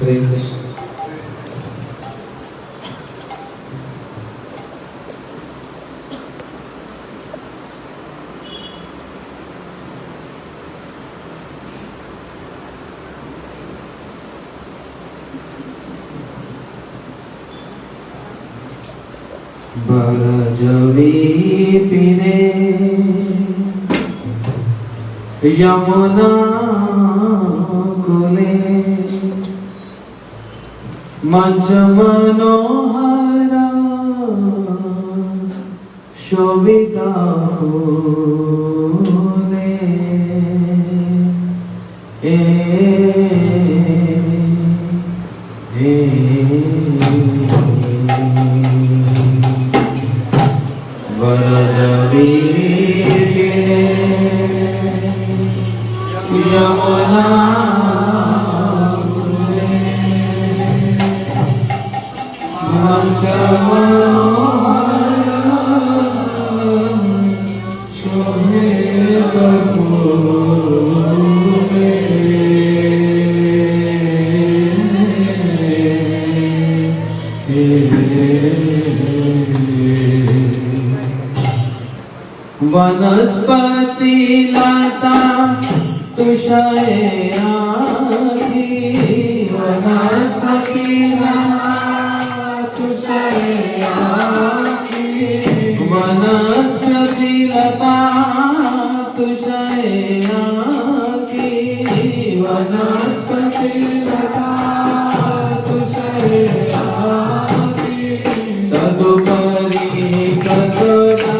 हरे कृष्ण। बरजबी फिरे यमुना कुले मंच मनोहर शोभिता फूले बरजबी यमुना मंच शोभित फूले वनस्पति लता तुषायागी वनस्पति लता तुषायागी वनस्पति लता तुषायागी वनस्पति लता तुषायागी तदुपरि कतोदा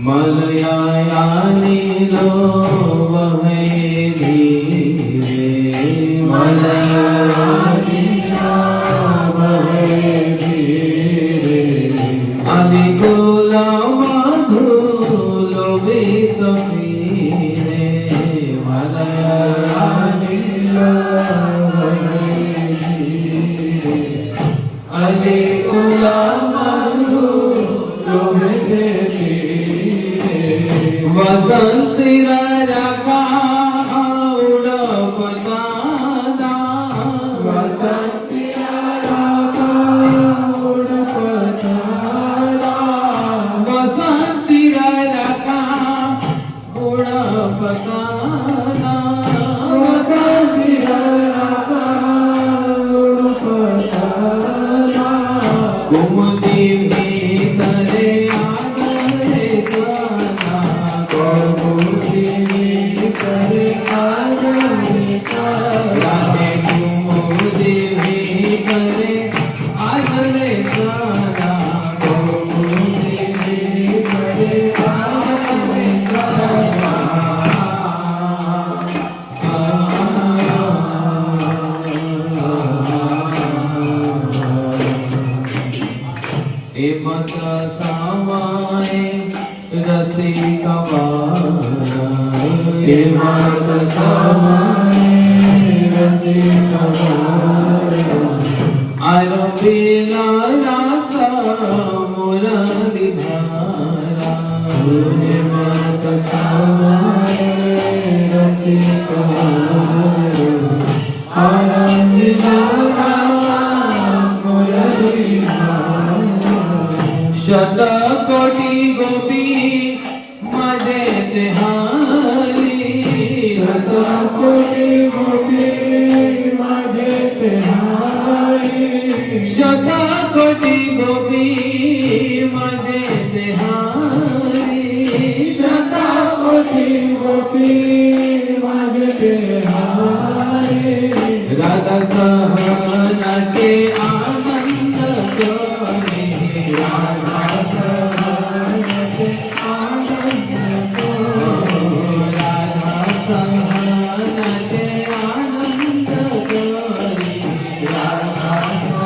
मलयायानी लो वहे धीरे मलयायानी लो वहे धीरे अलिकुला मधुलो वितमीरे मलयायानी लो वहे धीरे अलिकुला मधुलो वितमीरे वसंती रका उड़पतादा वसंती रका उड़पतादा वसंती रका उड़पतादा वसंती रका उड़पतादा कुमुदी भीतरे मत सामाए रसिका बारा मत सामाए रसिका बारा अरबिला रासा मुरली धारा मत सामाए रसिका बारा अरबिला रासा मुरली शतकोटी गोपी माझे तेहारी शतकोटी गोपी माझे तेहारी शतकोटी गोपी माझे तेहारी शतकोटी गोपी माझे तेहारी राधा सहनाचे आनंद कोणी राधा सहनाचे आनंद राधा सहनाचे आनंद कोणी राधा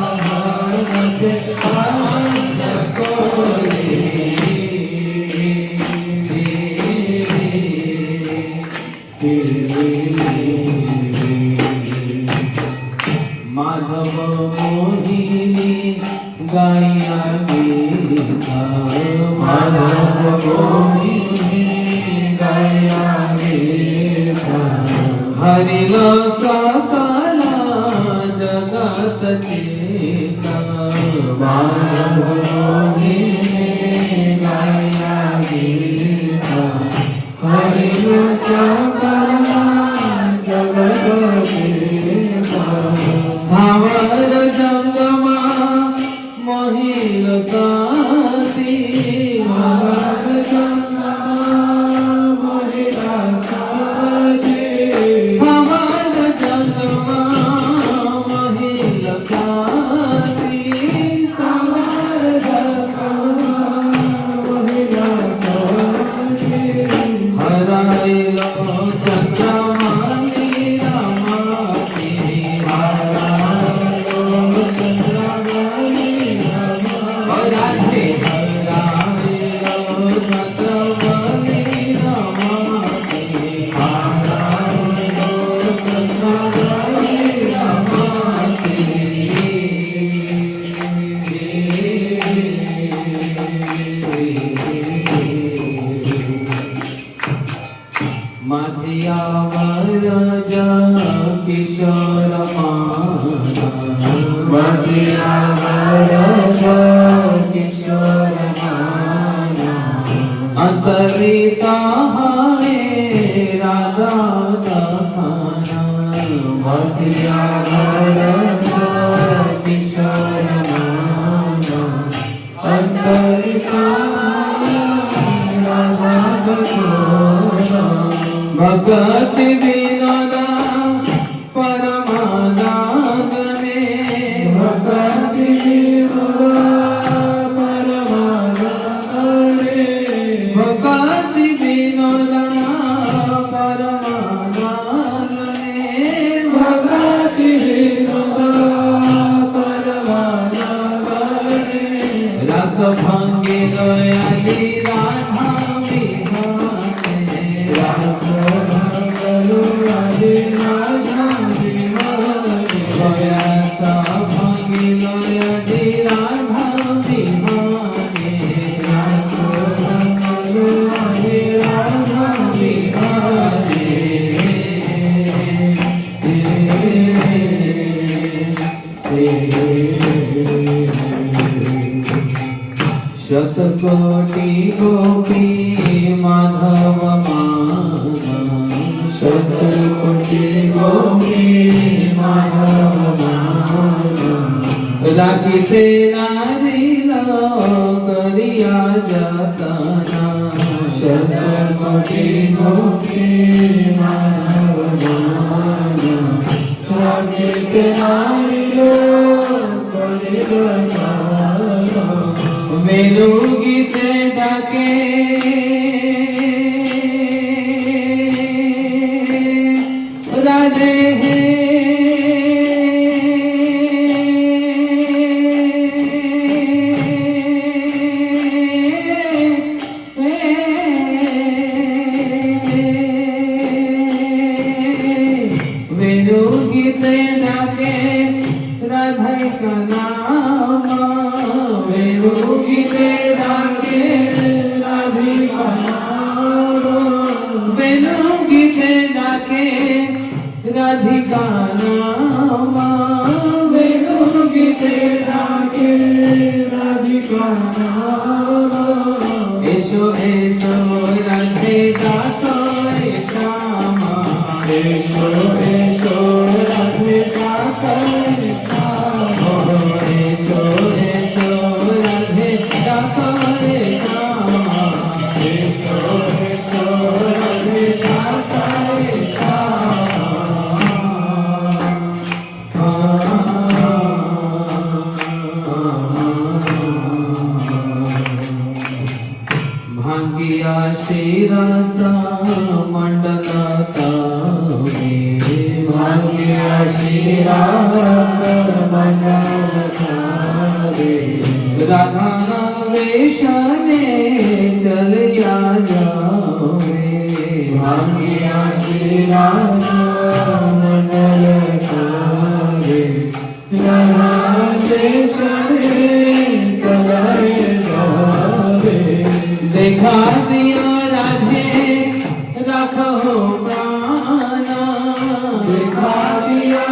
माधव मोहिनी गाया गीता माधव मोहिनी गाया गीता हरिल सकला जगत चेता माधव मोहिनी गाया गीता हरिल सकला जगत चेता स्थावर जंगमा महिल साथी स्थावर जंगमा महिल साथी स्थावर जंगमा महिल साथी स्थावर जंगमा महिल साथी हराइलो चंद्रमा मधिया वरजा किशोर माना मधिया वरजा किशोर माना अंतरिता हाय राधा दखाना मधिया वरजा किशोर माना अंतरिता राधा दखाना भगति विनोदा परमानंदने भगति विनोदा परमानंदने भगति विनोदा परमानंदने भगति विनोदा परमानंदने रस भंगी दयाली राधा विहाने रस शतकोटि गोपी माधव माना शतकोटि गोपी माधव माना राखी से नारी करिया जतना शतकोटि गोपी माधव माना राखी से नारी करिया जतना मेरू गीते डाके राधे हे मेरू गीते डाके राधे का नाम गीते डाके राधिका बेनु गीते डाके राधिका नाम बेनु गीते डाके राधिका नाम एसो एसो राधे दासो श्यामा एसो एसो राधे दासो श्यामा एसो एसो राधे दासो श्यामा एसो एसो राधे दासो भांगिया शिरसा मंडल तावे भांगिया शिरसा मंडल तावे राधा वेश में चलिया जावे भाग्या श्री राधा मंडल करे राधा वेश में चले जावे देखा दिया राधे रखो प्राणा देखा दिया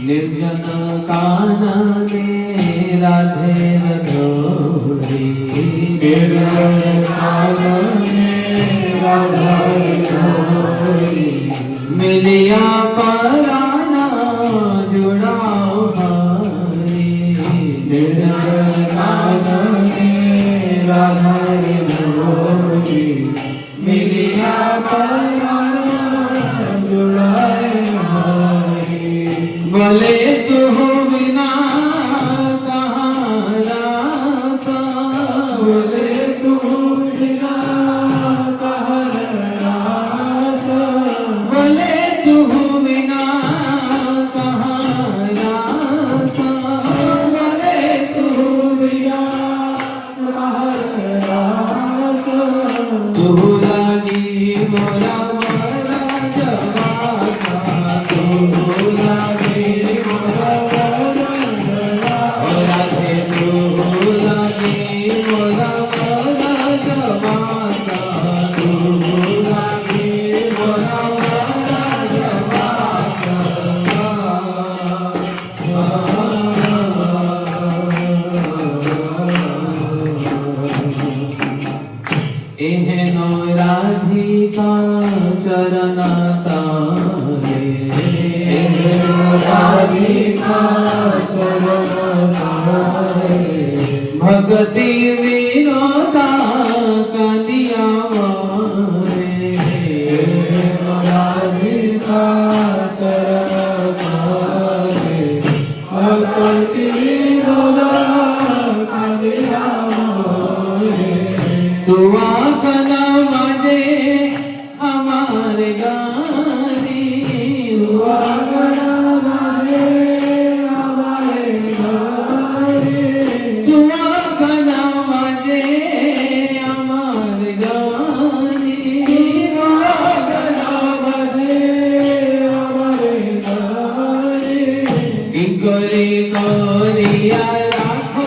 निर्जन कानने राधे रघोरी निर्जन कानने राधे रघोरी मिलिया पराना जुड़ाओ हरी निर्जन कानने राधे रघोरी मिलिया पराना जुड़ाओ हरी बोले तू बिना कहाँ रासा बोले तू बिना कहाँ रासा बोले तू बिना कहाँ रासा बोले तू बिना कहाँ रासा तू लागी मोरा एहनो राधिका चरण तारे एहनो राधिका चरण तारे भक्ति विनोदा कनिया मारे एहनो राधिका चरण तारे भक्ति विनोदा कनिया मारे तुआ कना मजे हमारे गानी तुआ कना मजे हमारे गानी तुआ कना मजे हमारे गानी तुआ कना मजे हमारे गानी इकोरी कोरिया राखो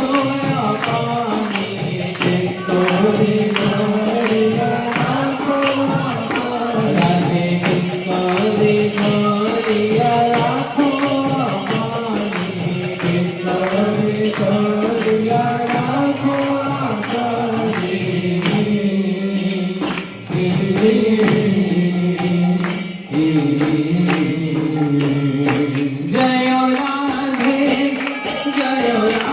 जय राधे जय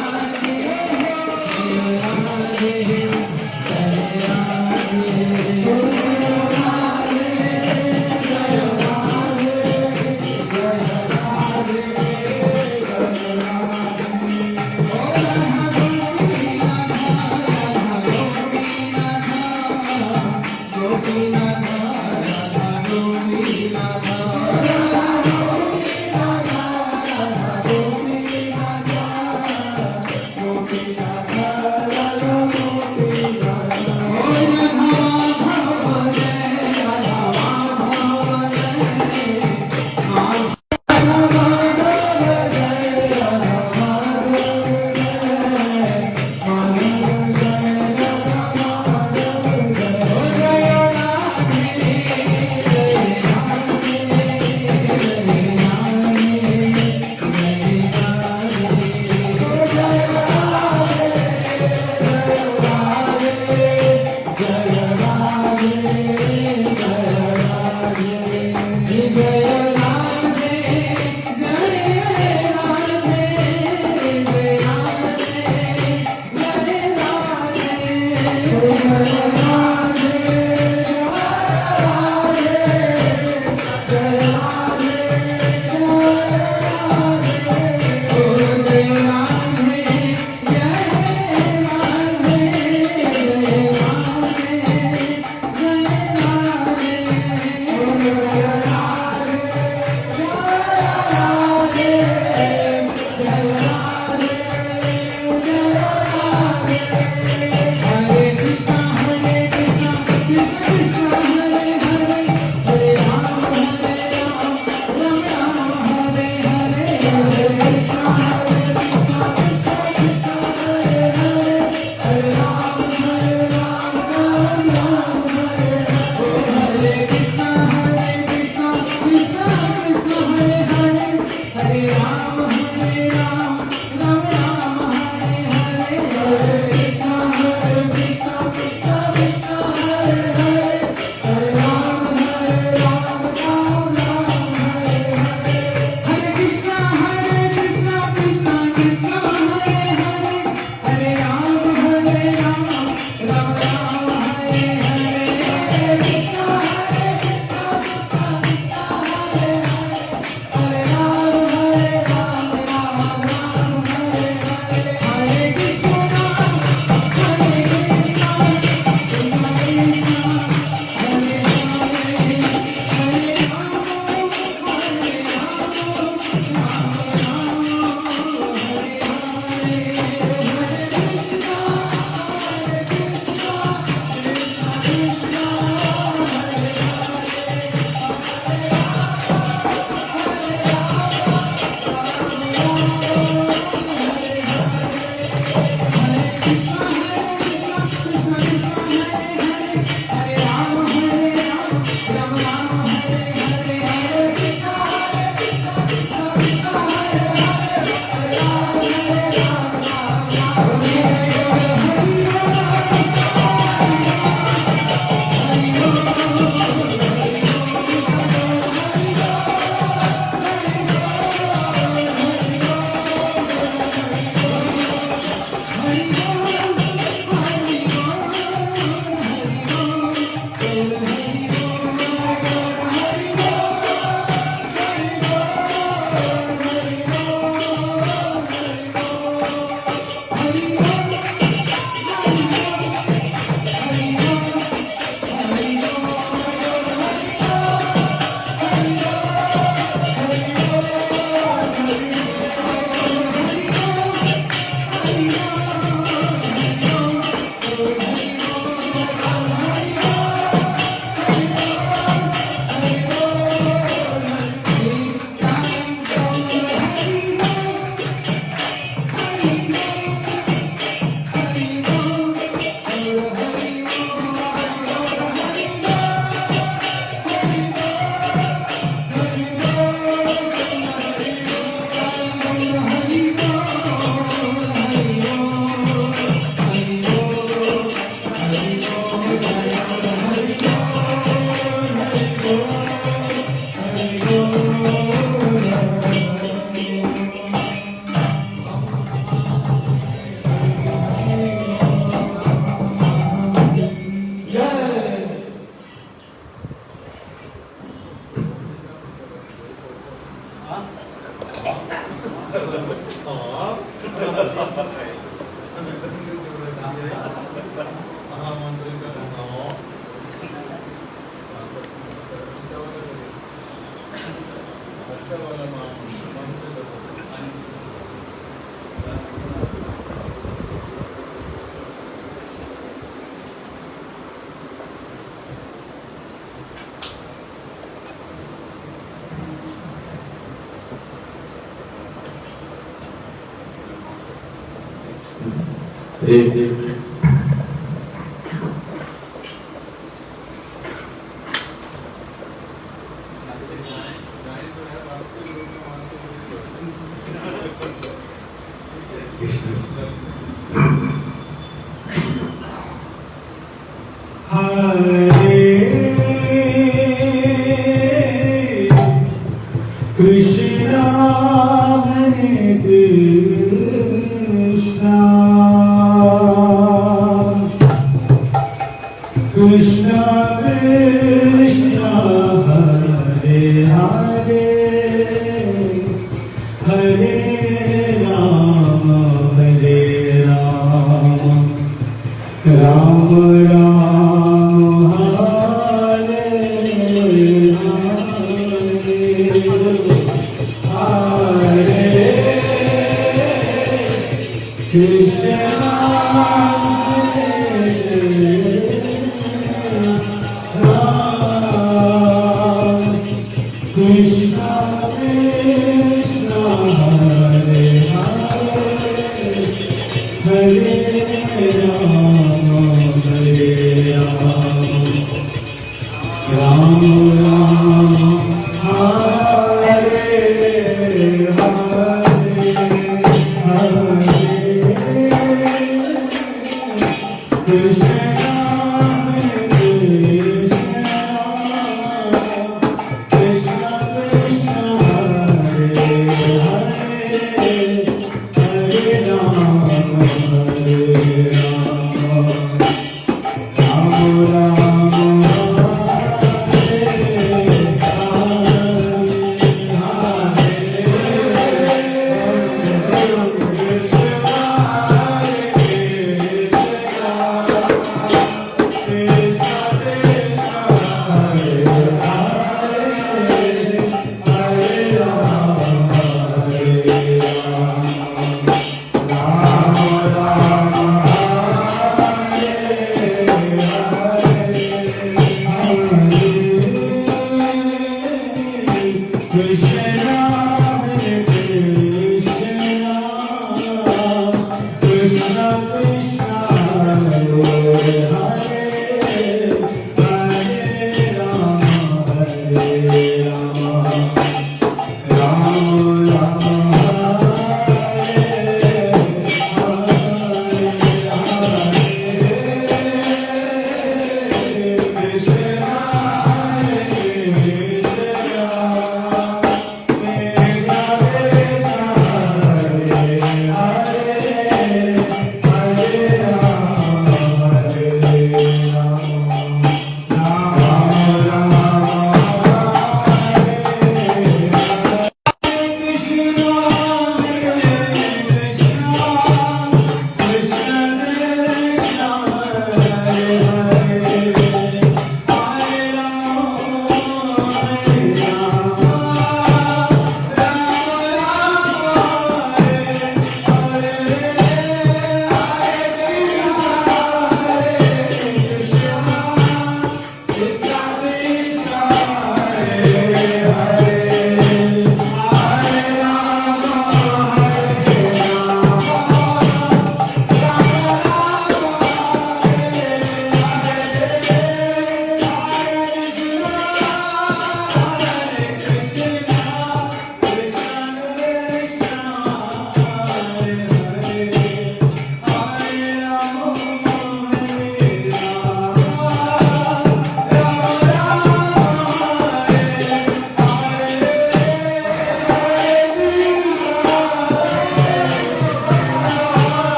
Hare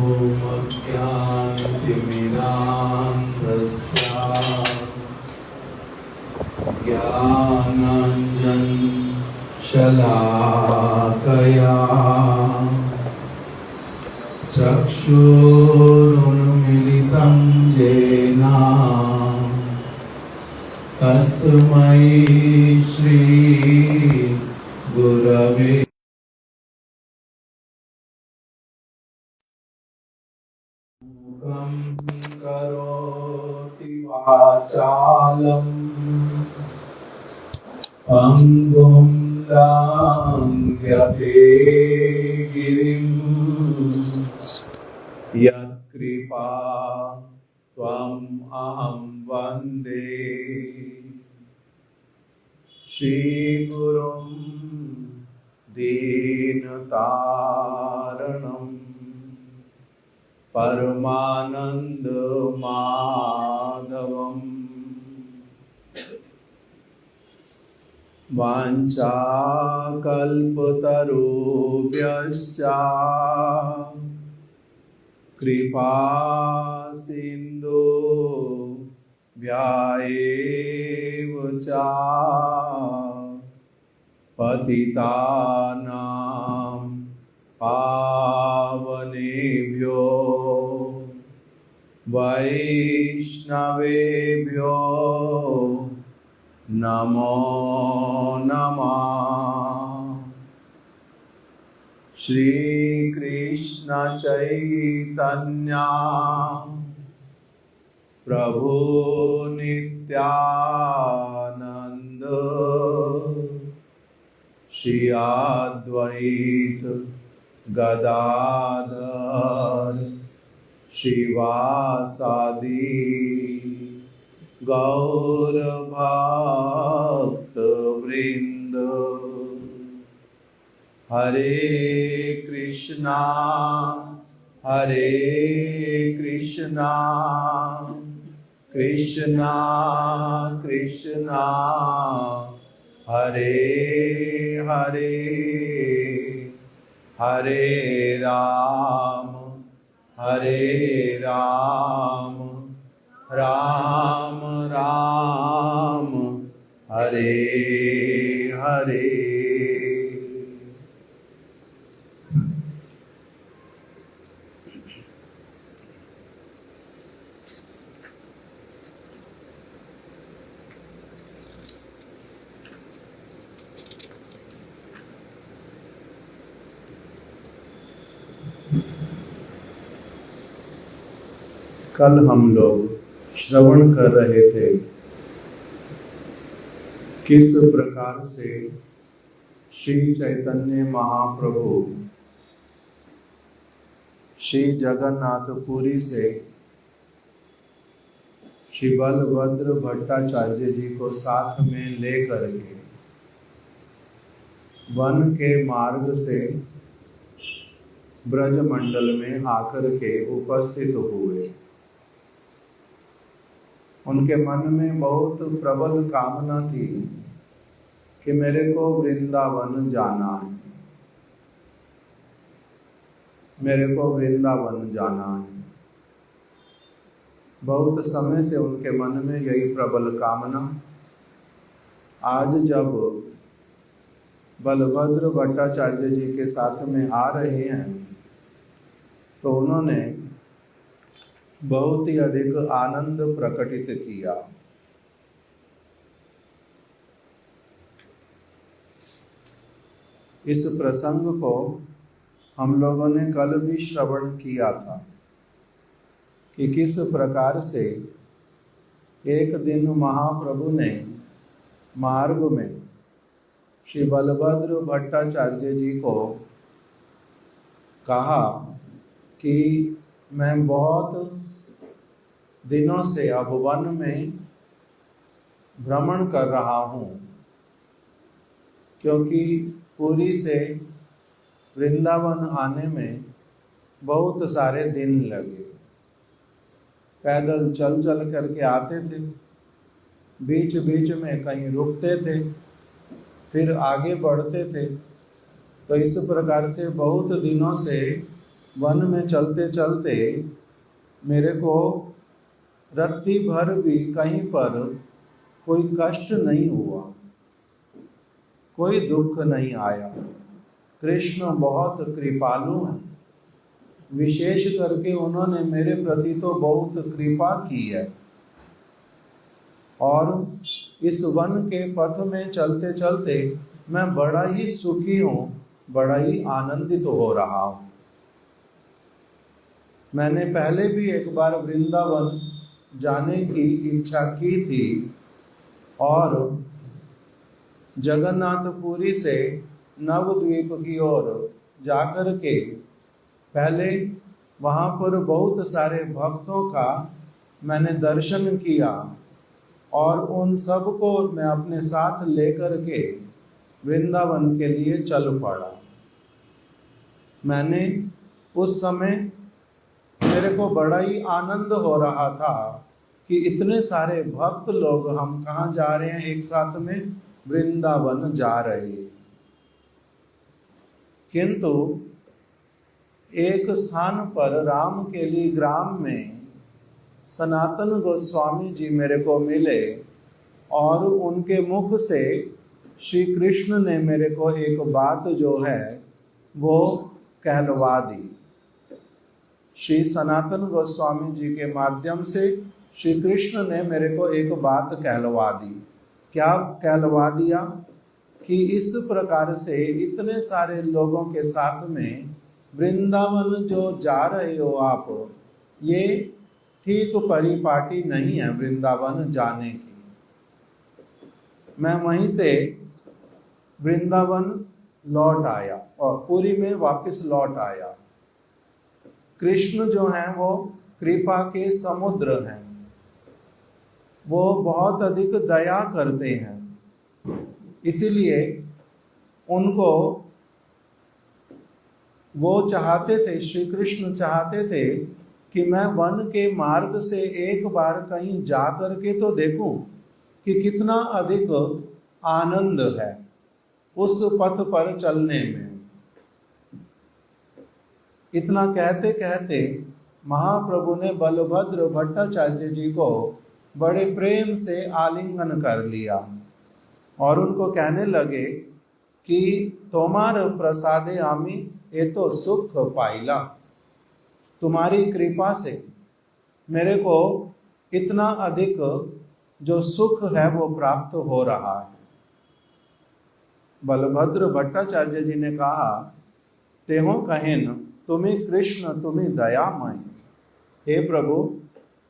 अज्ञानतिमिरान्धस्य ज्ञानाञ्जनशलाकया चक्षुरुन्मिलितं येन तस्मै श्री गुरवे करोति वाचालम् अंगुं लंघ्यते गिरिं यत्कृपा त्वम् अहं वन्दे श्रीगुरुं दीनतारणम् परमानंद माधवम् वाञ्छाकल्पतरुभ्यश्च कृपा सिन्धु भ्याएव च पतितानां पावनेभ्यो वैष्णवेभ्यो नमो नमः। श्री कृष्ण चैतन्य प्रभु नित्यानंद श्री अद्वैत गदाधर शिवासादि गौर भक्त वृंद। हरे कृष्णा कृष्णा कृष्णा हरे हरे हरे राम राम राम हरे हरे। कल हम लोग श्रवण कर रहे थे किस प्रकार से श्री चैतन्य महाप्रभु श्री जगन्नाथपुरी से श्री बलभद्र भट्टाचार्य जी को साथ में लेकर के वन के मार्ग से ब्रजमंडल में आकर के उपस्थित हुए। उनके मन में बहुत प्रबल कामना थी कि मेरे को वृंदावन जाना है, मेरे को वृंदावन जाना है। बहुत समय से उनके मन में यही प्रबल कामना। आज जब बलभद्र भट्टाचार्य जी के साथ में आ रहे हैं तो उन्होंने बहुत ही अधिक आनंद प्रकटित किया। इस प्रसंग को हम लोगों ने कल भी श्रवण किया था कि किस प्रकार से एक दिन महाप्रभु ने मार्ग में श्री बलभद्र भट्टाचार्य जी को कहा कि मैं बहुत दिनों से अब वन में भ्रमण कर रहा हूँ, क्योंकि पुरी से वृंदावन आने में बहुत सारे दिन लगे। पैदल चल चल करके आते थे, बीच बीच में कहीं रुकते थे, फिर आगे बढ़ते थे। तो इस प्रकार से बहुत दिनों से वन में चलते चलते मेरे को रत्ती भर भी कहीं पर कोई कष्ट नहीं हुआ, कोई दुख नहीं आया। कृष्ण बहुत कृपालु हैं, विशेष करके उन्होंने मेरे प्रति तो बहुत कृपा की है। और इस वन के पथ में चलते चलते मैं बड़ा ही सुखी हूँ, बड़ा ही आनंदित हो रहा हूँ। मैंने पहले भी एक बार वृंदावन जाने की इच्छा की थी और जगन्नाथपुरी से नवद्वीप की ओर जाकर के पहले वहाँ पर बहुत सारे भक्तों का मैंने दर्शन किया और उन सब को मैं अपने साथ लेकर के वृंदावन के लिए चल पड़ा। मैंने उस समय मेरे को बड़ा ही आनंद हो रहा था कि इतने सारे भक्त लोग, हम कहाँ जा रहे हैं, एक साथ में वृंदावन जा रहे हैं। किंतु एक स्थान पर रामकेली ग्राम में सनातन गोस्वामी जी मेरे को मिले और उनके मुख से श्री कृष्ण ने मेरे को एक बात जो है वो कहलवा दी। श्री सनातन गोस्वामी जी के माध्यम से श्री कृष्ण ने मेरे को एक बात कहलवा दी। क्या कहलवा दिया कि इस प्रकार से इतने सारे लोगों के साथ में वृंदावन जो जा रहे हो आप, ये ठीक परिपाटी नहीं है वृंदावन जाने की। मैं वहीं से वृंदावन लौट आया और पुरी में वापस लौट आया। कृष्ण जो हैं वो कृपा के समुद्र हैं, वो बहुत अधिक दया करते हैं, इसीलिए उनको वो चाहते थे, श्री कृष्ण चाहते थे कि मैं वन के मार्ग से एक बार कहीं जा करके तो देखूं कि कितना अधिक आनंद है उस पथ पर चलने में। इतना कहते कहते महाप्रभु ने बलभद्र भट्टाचार्य जी को बड़े प्रेम से आलिंगन कर लिया और उनको कहने लगे कि तोमार प्रसादे आमी ये तो सुख पाइला, तुम्हारी कृपा से मेरे को इतना अधिक जो सुख है वो प्राप्त हो रहा है। बलभद्र भट्टाचार्य जी ने कहा, तेहो कहेन तुम्हें कृष्ण तुम्हें दयामय। हे प्रभु,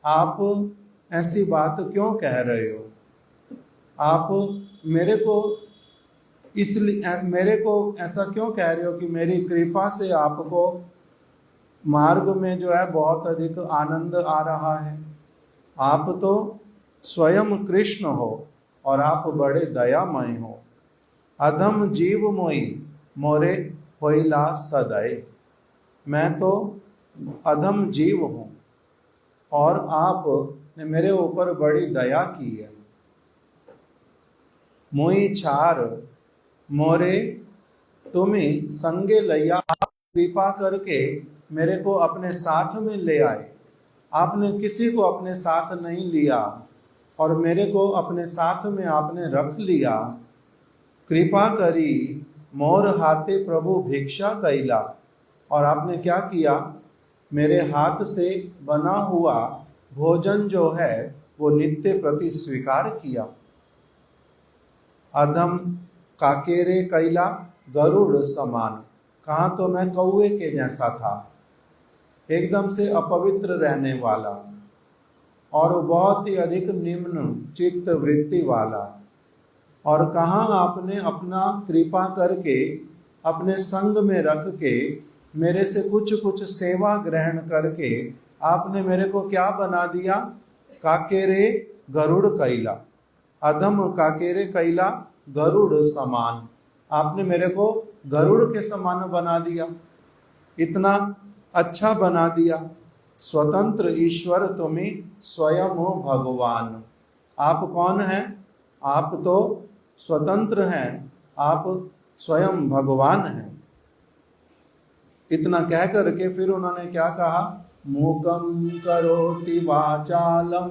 आप ऐसी बात क्यों कह रहे हो? आप मेरे को ऐसा क्यों कह रहे हो कि मेरी कृपा से आपको मार्ग में जो है बहुत अधिक आनंद आ रहा है? आप तो स्वयं कृष्ण हो और आप बड़े दयामय हो। अधम जीव मोई मोरे होइला सदय। मैं तो अधम जीव हूँ और आपने मेरे ऊपर बड़ी दया की है। मोई छार मोरे तुम्हें संगे लैया, आप कृपा करके मेरे को अपने साथ में ले आए। आपने किसी को अपने साथ नहीं लिया और मेरे को अपने साथ में आपने रख लिया। कृपा करी मोर हाथे प्रभु भिक्षा कैला। और आपने क्या किया, मेरे हाथ से बना हुआ भोजन जो है वो नित्य प्रति स्वीकार किया। अधम काकेरे कैला गरुड़ समान। कहा तो मैं कौवे के जैसा था, एकदम से अपवित्र रहने वाला और बहुत ही अधिक निम्न चित्त वृत्ति वाला। और कहाँ आपने अपना कृपा करके अपने संग में रख के मेरे से कुछ कुछ सेवा ग्रहण करके आपने मेरे को क्या बना दिया? काकेरे गरुड़ कैला। अधम काकेरे कैला गरुड़ समान। आपने मेरे को गरुड़ के समान बना दिया, इतना अच्छा बना दिया। स्वतंत्र ईश्वर तुम्हें स्वयं हो भगवान। आप कौन हैं? आप तो स्वतंत्र हैं, आप स्वयं भगवान हैं। इतना कह करके फिर उन्होंने क्या कहा, मूकं करोति वाचालं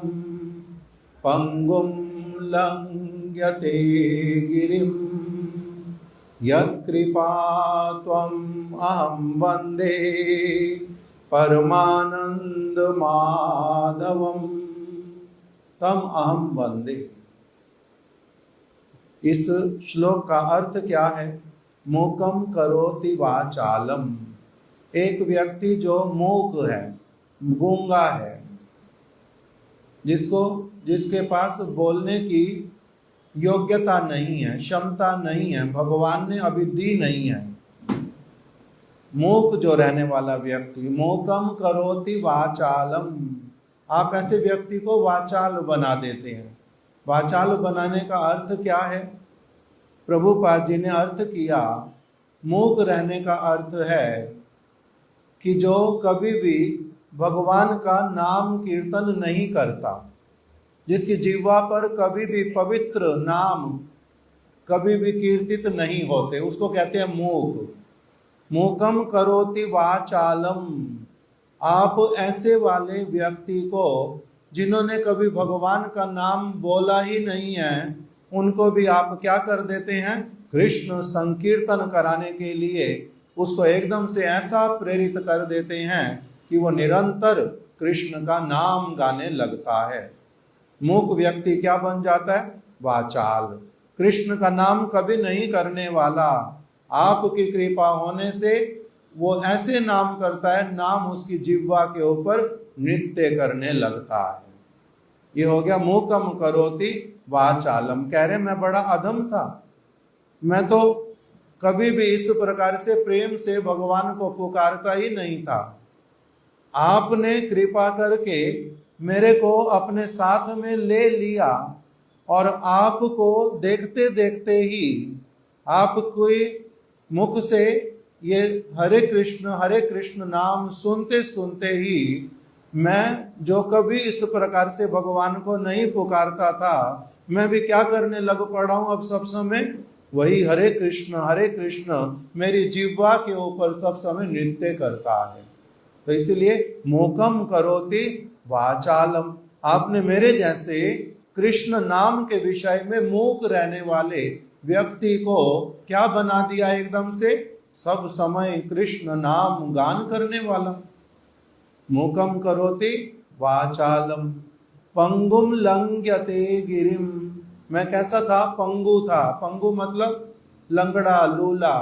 पंगुं लंघयते गिरिं यत्कृपा त्वम् अहं वन्दे परमानंद माधवम तम अहम वंदे। इस श्लोक का अर्थ क्या है? मूकम करोति वाचालम, एक व्यक्ति जो मूक है, गूंगा है, जिसके पास बोलने की योग्यता नहीं है, क्षमता नहीं है, भगवान ने अभी दी नहीं है। मूक जो रहने वाला व्यक्ति, मूकम करोति वाचालम, आप ऐसे व्यक्ति को वाचाल बना देते हैं। वाचाल बनाने का अर्थ क्या है? प्रभुपाद जी ने अर्थ किया, मूक रहने का अर्थ है कि जो कभी भी भगवान का नाम कीर्तन नहीं करता, जिसकी जिह्वा पर कभी भी पवित्र नाम कभी भी कीर्तित नहीं होते, उसको कहते हैं मूक। मूकम करोति वाचालम, आप ऐसे वाले व्यक्ति को जिन्होंने कभी भगवान का नाम बोला ही नहीं है, उनको भी आप क्या कर देते हैं? कृष्ण संकीर्तन कराने के लिए उसको एकदम से ऐसा प्रेरित कर देते हैं कि वो निरंतर कृष्ण का नाम गाने लगता है। मूक व्यक्ति क्या बन जाता है? वाचाल, कृष्ण का नाम कभी नहीं करने वाला। आपकी कृपा होने से वो ऐसे नाम करता है, नाम उसकी जिह्वा के ऊपर नृत्य करने लगता है। ये हो गया मूकम करोति वाचालम। कह रहे मैं बड़ा अधम था, मैं तो कभी भी इस प्रकार से प्रेम से भगवान को पुकारता ही नहीं था। आपने कृपा करके मेरे को अपने साथ में ले लिया और आपको देखते देखते ही, आप कोई मुख से ये हरे कृष्ण नाम सुनते सुनते ही मैं जो कभी इस प्रकार से भगवान को नहीं पुकारता था, मैं भी क्या करने लग पड़ा हूं अब सब समय? वही हरे कृष्ण मेरी जिह्वा के ऊपर सब समय नृत्य करता है। तो इसलिए मूकम करोति वाचालम, आपने मेरे जैसे कृष्ण नाम के विषय में मूक रहने वाले व्यक्ति को क्या बना दिया? एकदम से सब समय कृष्ण नाम गान करने वाला। मूकम करोति वाचालम पंगुम लंघयते गिरिम, मैं कैसा था? पंगु था। पंगु मतलब लंगड़ा, लूला,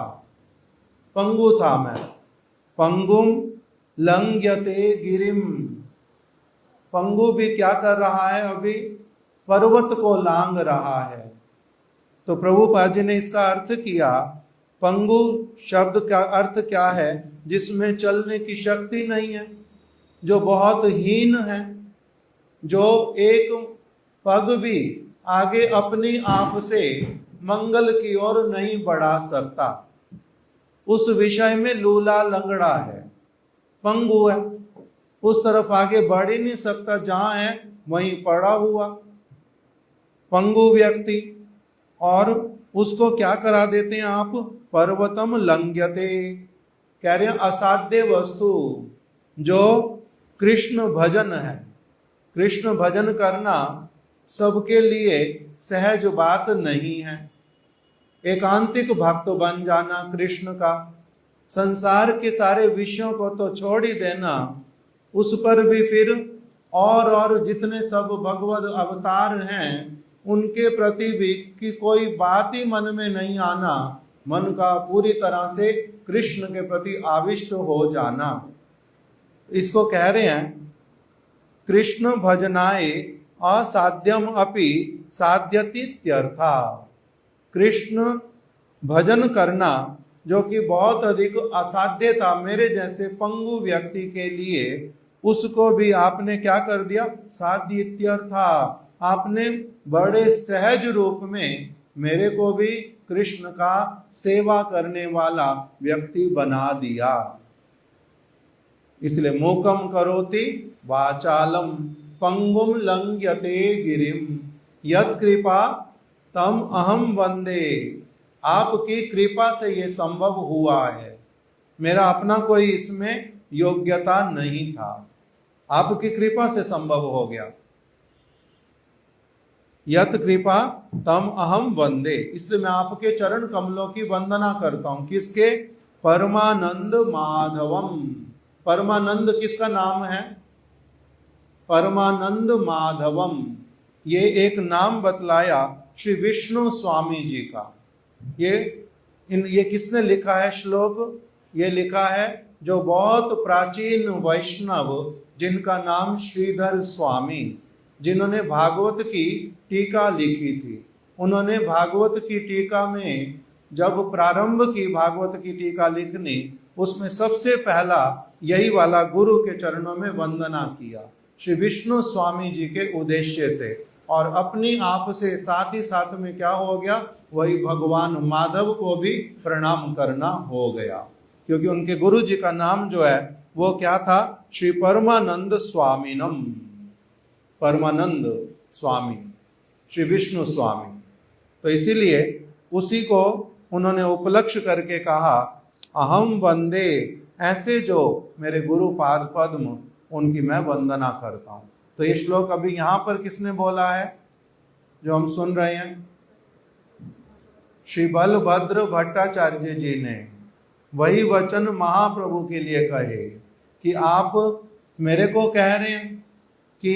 पंगु था मैं। पंगुम लंघयते गिरिम, पंगु भी क्या कर रहा है? अभी पर्वत को लांग रहा है। तो प्रभुपाद जी ने इसका अर्थ किया, पंगु शब्द का अर्थ क्या है? जिसमें चलने की शक्ति नहीं है, जो बहुत हीन है, जो एक पग भी आगे अपनी आप से मंगल की ओर नहीं बढ़ा सकता, उस विषय में लूला लंगड़ा है, पंगु है, उस तरफ आगे बढ़ ही नहीं सकता, जहां है वहीं पड़ा हुआ पंगु व्यक्ति। और उसको क्या करा देते हैं आप? पर्वतम लंघयते, कह रहे हैं असाध्य वस्तु जो कृष्ण भजन है। कृष्ण भजन करना सबके लिए सहज बात नहीं है। एकांतिक भक्त बन जाना कृष्ण का, संसार के सारे विषयों को तो छोड़ ही देना, उस पर भी फिर और जितने सब भगवद अवतार हैं उनके प्रति भी कि कोई बात ही मन में नहीं आना, मन का पूरी तरह से कृष्ण के प्रति आविष्ट हो जाना। इसको कह रहे हैं कृष्ण भजनाय असाध्यम अपि साध्यतीत्यर्था। कृष्ण भजन करना जो कि बहुत अधिक असाध्य था मेरे जैसे पंगु व्यक्ति के लिए, उसको भी आपने क्या कर दिया? साध्यतीत्यर्था, आपने बड़े सहज रूप में मेरे को भी कृष्ण का सेवा करने वाला व्यक्ति बना दिया। इसलिए मूकम करोति वाचालम पंगुम लंघयते गिरिम यत् कृपा तम अहम वंदे। आपकी कृपा से ये संभव हुआ है। मेरा अपना कोई इसमें योग्यता नहीं था, आपकी कृपा से संभव हो गया। यत कृपा तम अहम वंदे, इसलिए मैं आपके चरण कमलों की वंदना करता हूं। किसके? परमानंद माधवम। परमानंद किसका नाम है? परमानंद माधवम, ये एक नाम बतलाया श्री विष्णु स्वामी जी का। ये किसने लिखा है श्लोक? ये लिखा है जो बहुत प्राचीन वैष्णव, जिनका नाम श्रीधर स्वामी, जिन्होंने भागवत की टीका लिखी थी। उन्होंने भागवत की टीका में जब प्रारंभ की भागवत की टीका लिखनी, उसमें सबसे पहला यही वाला गुरु के चरणों में वंदना किया श्री विष्णु स्वामी जी के उद्देश्य से, और अपनी आप से साथ ही साथ में क्या हो गया, वही भगवान माधव को भी प्रणाम करना हो गया, क्योंकि उनके गुरु जी का नाम जो है वो क्या था? श्री परमानंद स्वामीनम, परमानंद स्वामी, श्री विष्णु स्वामी। तो इसीलिए उसी को उन्होंने उपलक्ष्य करके कहा अहम वंदे, ऐसे जो मेरे गुरु पाद पद्म, उनकी मैं वंदना करता हूं। तो ये श्लोक अभी यहां पर किसने बोला है जो हम सुन रहे हैं? श्री बलभद्र भट्टाचार्य जी ने वही वचन महाप्रभु के लिए कहे कि आप मेरे को कह रहे हैं कि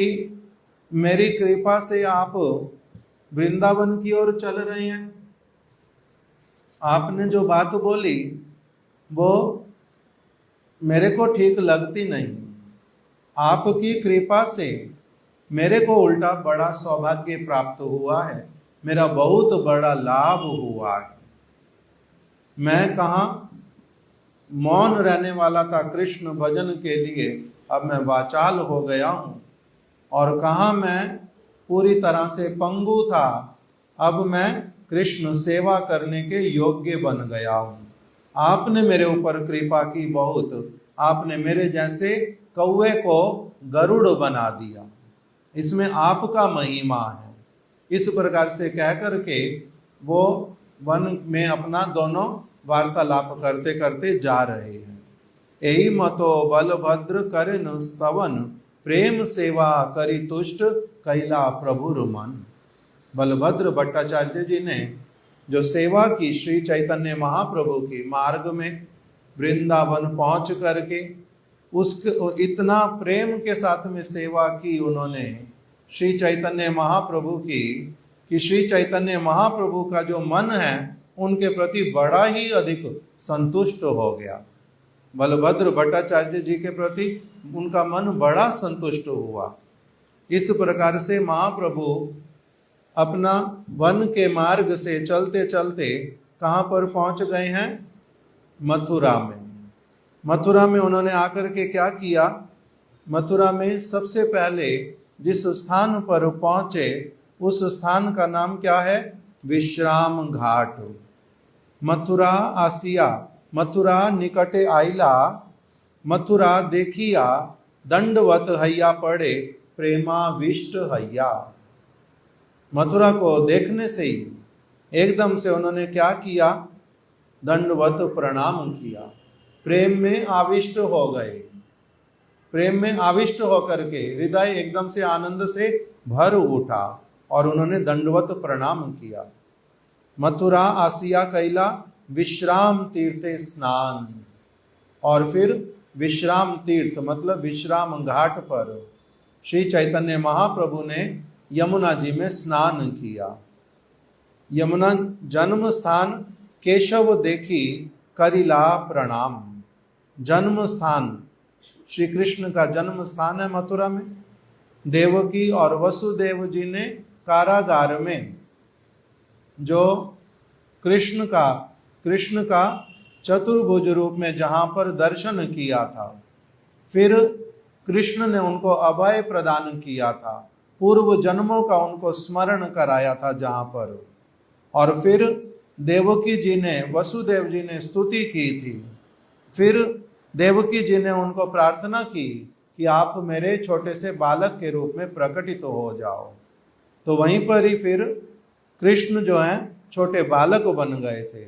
मेरी कृपा से आप वृंदावन की ओर चल रहे हैं। आपने जो बात बोली वो मेरे को ठीक लगती नहीं। आपकी कृपा से मेरे को उल्टा बड़ा सौभाग्य प्राप्त हुआ है, मेरा बहुत बड़ा लाभ हुआ है। मैं कहाँ मौन रहने वाला था कृष्ण भजन के लिए, अब मैं वाचाल हो गया हूँ। और कहाँ मैं पूरी तरह से पंगु था, अब मैं कृष्ण सेवा करने के योग्य बन गया हूँ। आपने मेरे ऊपर कृपा की बहुत, आपने मेरे जैसे कौवे को गरुड़ बना दिया, इसमें आपका महिमा है। इस प्रकार से कह करके वो वन में अपना दोनों वार्तालाप करते करते जा रहे हैं। यही मतो बलभद्र करेन स्तवन, प्रेम सेवा करी तुष्ट कैला प्रभु मन। बलभद्र भट्टाचार्य जी ने जो सेवा की श्री चैतन्य महाप्रभु की, मार्ग में वृंदावन पहुंच करके उसको इतना प्रेम के साथ में सेवा की उन्होंने श्री चैतन्य महाप्रभु की, कि श्री चैतन्य महाप्रभु का जो मन है उनके प्रति बड़ा ही अधिक संतुष्ट हो गया। बलभद्र भट्टाचार्य जी के प्रति उनका मन बड़ा संतुष्ट हुआ। इस प्रकार से महाप्रभु अपना वन के मार्ग से चलते चलते कहाँ पर पहुंच गए हैं? मथुरा में। मथुरा में उन्होंने आकर के क्या किया? मथुरा में सबसे पहले जिस स्थान पर पहुंचे उस स्थान का नाम क्या है? विश्राम घाट। मथुरा आसिया, मथुरा निकटे आइला, मथुरा देखिया, दंडवत हैया पड़े, प्रेमाविष्ट हैया। मथुरा को देखने से ही एकदम से उन्होंने क्या किया? दंडवत प्रणाम किया, प्रेम में आविष्ट हो गए। प्रेम में आविष्ट होकर के हृदय एकदम से आनंद से भर उठा और उन्होंने दंडवत प्रणाम किया। मथुरा आसिया कैला विश्राम तीर्थे स्नान, और फिर विश्राम तीर्थ मतलब विश्राम घाट पर श्री चैतन्य महाप्रभु ने यमुना जी में स्नान किया। यमुना जन्म स्थान केशव देखी करिला प्रणाम। जन्म स्थान श्री कृष्ण का जन्म स्थान है मथुरा में। देवकी और वसुदेव जी ने कारागार में जो कृष्ण का चतुर्भुज रूप में जहाँ पर दर्शन किया था, फिर कृष्ण ने उनको अभय प्रदान किया था, पूर्व जन्मों का उनको स्मरण कराया था जहाँ पर, और फिर देवकी जी ने, वसुदेव जी ने स्तुति की थी। फिर देवकी जी ने उनको प्रार्थना की कि आप मेरे छोटे से बालक के रूप में प्रकटित हो जाओ। तो वहीं पर ही फिर कृष्ण जो हैं छोटे बालक बन गए थे।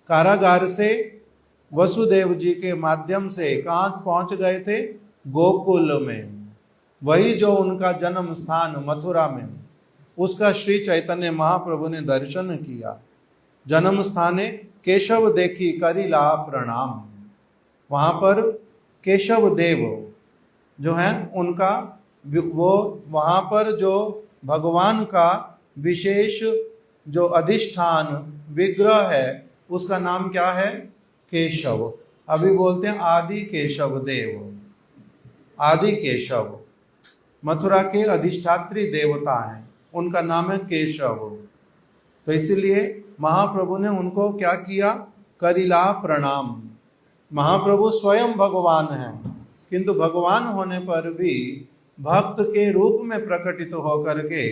कारागार से वसुदेव जी के माध्यम से कहाँ पहुंच गए थे? गोकुल में। वही जो उनका जन्म स्थान मथुरा में, उसका श्री चैतन्य महाप्रभु ने दर्शन किया। जन्म स्थाने केशव देखी करिला प्रणाम। वहां पर केशव देव जो है उनका वो वहां पर जो भगवान का विशेष जो अधिष्ठान विग्रह है उसका नाम क्या है? केशव। अभी बोलते हैं आदि केशव देव। आदि केशव मथुरा के अधिष्ठात्री देवता हैं, उनका नाम है केशव। तो इसलिए महाप्रभु ने उनको क्या किया? करिला प्रणाम। महाप्रभु स्वयं भगवान हैं, किंतु भगवान होने पर भी भक्त के रूप में प्रकटित होकर के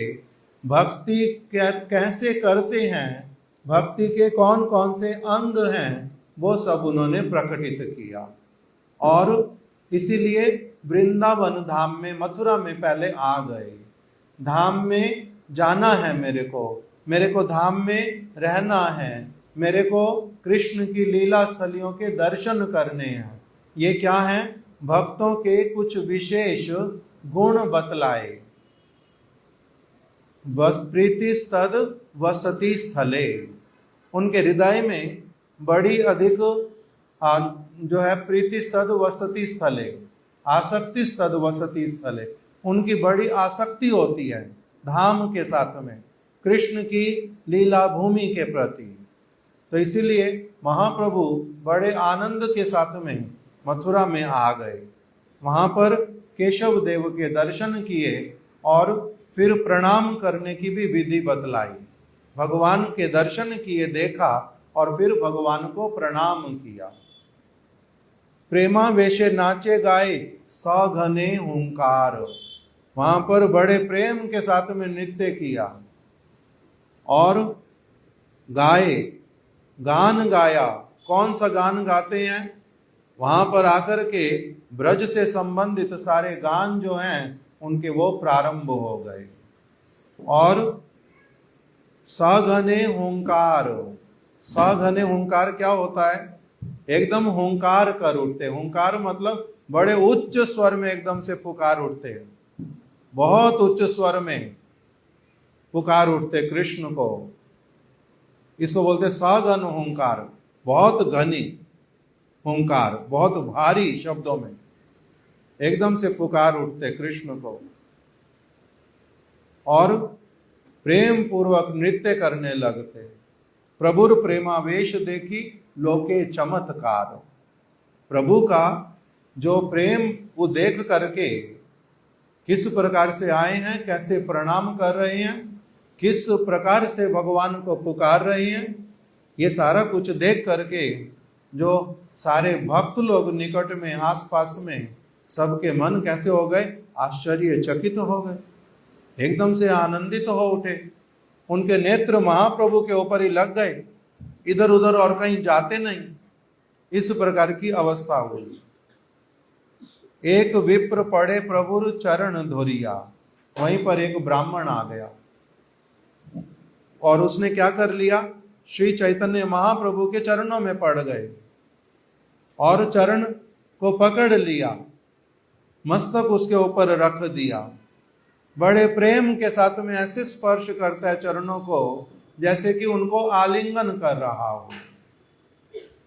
भक्ति कैसे करते हैं, भक्ति के कौन कौन से अंग हैं, वो सब उन्होंने प्रकटित किया। और इसीलिए वृंदावन धाम में, मथुरा में पहले आ गए। धाम में जाना है मेरे को धाम में रहना है, मेरे को कृष्ण की लीला स्थलियों के दर्शन करने हैं। ये क्या है? भक्तों के कुछ विशेष गुण बतलाए। प्रीतिस्तद वसति स्थले, उनके हृदय में बड़ी अधिक जो है प्रीतिस्तद वसति स्थले, आसक्तिस्तद वसति स्थले, उनकी बड़ी आसक्ति होती है धाम के साथ में, कृष्ण की लीला भूमि के प्रति। तो इसीलिए महाप्रभु बड़े आनंद के साथ में मथुरा में आ गए। वहां पर केशव देव के दर्शन किए और फिर प्रणाम करने की भी विधि बतलाई। भगवान के दर्शन किए, देखा और फिर भगवान को प्रणाम किया। प्रेमा वेशे नाचे गाए सघने हुंकार, वहां पर बड़े प्रेम के साथ में नृत्य किया और गाए, गान गाया। कौन सा गान गाते हैं? वहां पर आकर के ब्रज से संबंधित सारे गान जो हैं उनके वो प्रारंभ हो गए। और सघने हुंकार, सघने हुंकार क्या होता है? एकदम हुंकार कर उठते। हुंकार मतलब बड़े उच्च स्वर में एकदम से पुकार उठते हैं, बहुत उच्च स्वर में पुकार उठते कृष्ण को। इसको बोलते सघन हुंकार, बहुत घनी हुंकार, बहुत भारी शब्दों में एकदम से पुकार उठते कृष्ण को और प्रेम पूर्वक नृत्य करने लगते। प्रभुर प्रेमावेश देखी लोके चमत्कार, प्रभु का जो प्रेम वो देख करके किस प्रकार से आए हैं, कैसे प्रणाम कर रहे हैं, किस प्रकार से भगवान को पुकार रहे हैं, ये सारा कुछ देख करके जो सारे भक्त लोग निकट में आसपास में सबके मन कैसे हो गए? आश्चर्यचकित हो गए, एकदम से आनंदित हो उठे। उनके नेत्र महाप्रभु के ऊपर ही लग गए, इधर उधर और कहीं जाते नहीं। इस प्रकार की अवस्था हुई। एक विप्र पड़े प्रभुर चरण धोरिया, वहीं पर एक ब्राह्मण आ गया और उसने क्या कर लिया? श्री चैतन्य महाप्रभु के चरणों में पड़ गए और चरण को पकड़ लिया, मस्तक उसके ऊपर रख दिया। बड़े प्रेम के साथ में ऐसे स्पर्श करता है चरणों को जैसे कि उनको आलिंगन कर रहा हो।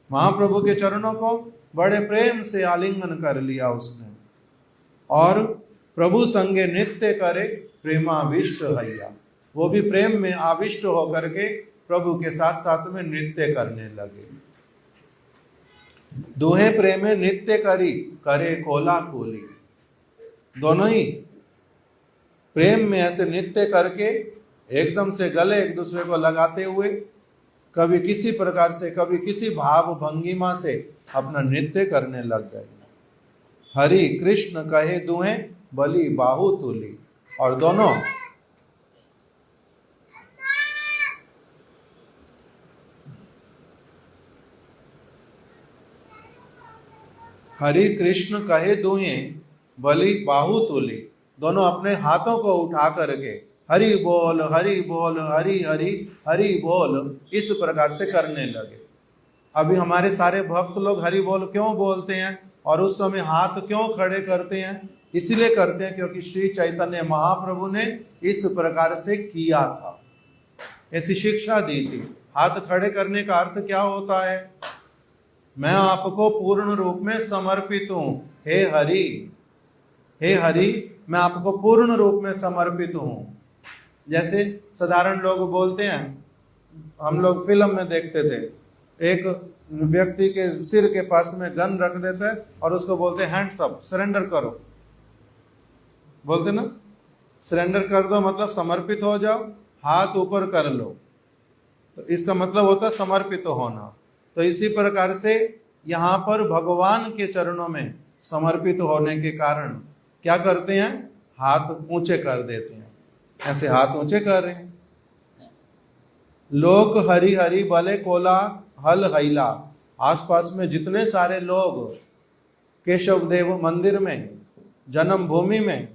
महाप्रभु के चरणों को बड़े प्रेम से आलिंगन कर लिया उसने और प्रभु संगे नृत्य करे प्रेमाविष्ट हैया, वो भी प्रेम में आविष्ट होकर के प्रभु के साथ साथ में नृत्य करने लगे। दुहे प्रेमे नृत्य करी करे कोला कोली, दोनों ही प्रेम में ऐसे नृत्य करके एकदम से गले एक दूसरे को लगाते हुए कभी किसी प्रकार से कभी किसी भाव भंगिमा से अपना नृत्य करने लग गए। हरि कृष्ण कहे दुहे बलि बाहु तुली, और दोनों हरि कृष्ण कहे दुहे बलि बाहु तुली, दोनों अपने हाथों को उठा करके हरि बोल हरि बोल, हरि हरि हरि बोल, इस प्रकार से करने लगे। अभी हमारे सारे भक्त लोग हरि बोल क्यों बोलते हैं और उस समय हाथ क्यों खड़े करते हैं? इसलिए करते हैं क्योंकि श्री चैतन्य महाप्रभु ने इस प्रकार से किया था, ऐसी शिक्षा दी थी। हाथ खड़े करने का अर्थ क्या होता है? मैं आपको पूर्ण रूप में समर्पित हूं, हे हरि, हे हरि, मैं आपको पूर्ण रूप में समर्पित हूं। जैसे साधारण लोग बोलते हैं, हम लोग फिल्म में देखते थे, एक व्यक्ति के सिर के पास में गन रख देते हैं और उसको बोलते हैं हैंड्स अप, सरेंडर करो, बोलते ना, सरेंडर कर दो मतलब समर्पित हो जाओ, हाथ ऊपर कर लो, तो इसका मतलब होता है समर्पित होना। तो इसी प्रकार से यहाँ पर भगवान के चरणों में समर्पित होने के कारण क्या करते हैं? हाथ ऊंचे कर देते हैं, ऐसे हाथ ऊंचे कर रहे हैं। लोक हरि हरि भले कोला हल हैला, आसपास में जितने सारे लोग केशव देव मंदिर में, जन्मभूमि में,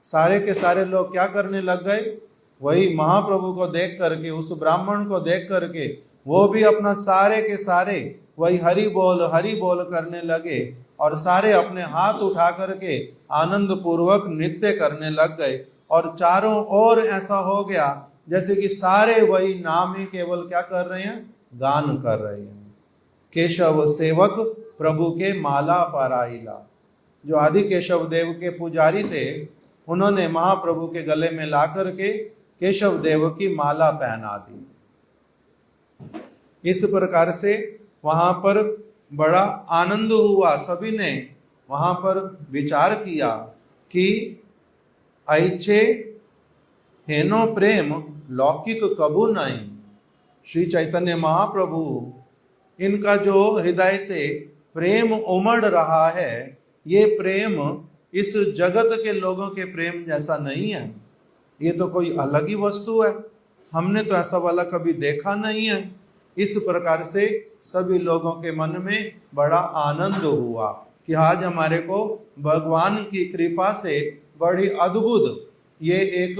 सारे के सारे लोग क्या करने लग गए? वही महाप्रभु को देख करके, उस ब्राह्मण को देख करके वो भी अपना सारे के सारे वही हरि बोल करने लगे और सारे अपने हाथ उठा करके आनंद पूर्वक नृत्य करने लग गए। और चारों ओर ऐसा हो गया जैसे कि सारे वही नाम ही केवल क्या कर रहे हैं? गान कर रहे हैं। केशव सेवक प्रभु के माला पराइला, जो आदि केशव देव के पुजारी थे, उन्होंने महाप्रभु के गले में ला करके केशव देव की माला पहना दी। इस प्रकार से वहां पर बड़ा आनंद हुआ। सभी ने वहां पर विचार किया कि ऐचे हेनो प्रेम लौकिक कबू नहीं। श्री चैतन्य महाप्रभु, इनका जो हृदय से प्रेम उमड़ रहा है, ये प्रेम इस जगत के लोगों के प्रेम जैसा नहीं है। ये तो कोई अलग ही वस्तु है, हमने तो ऐसा वाला कभी देखा नहीं है। इस प्रकार से सभी लोगों के मन में बड़ा आनंद हुआ कि आज हमारे को भगवान की कृपा से बड़ी अद्भुत ये एक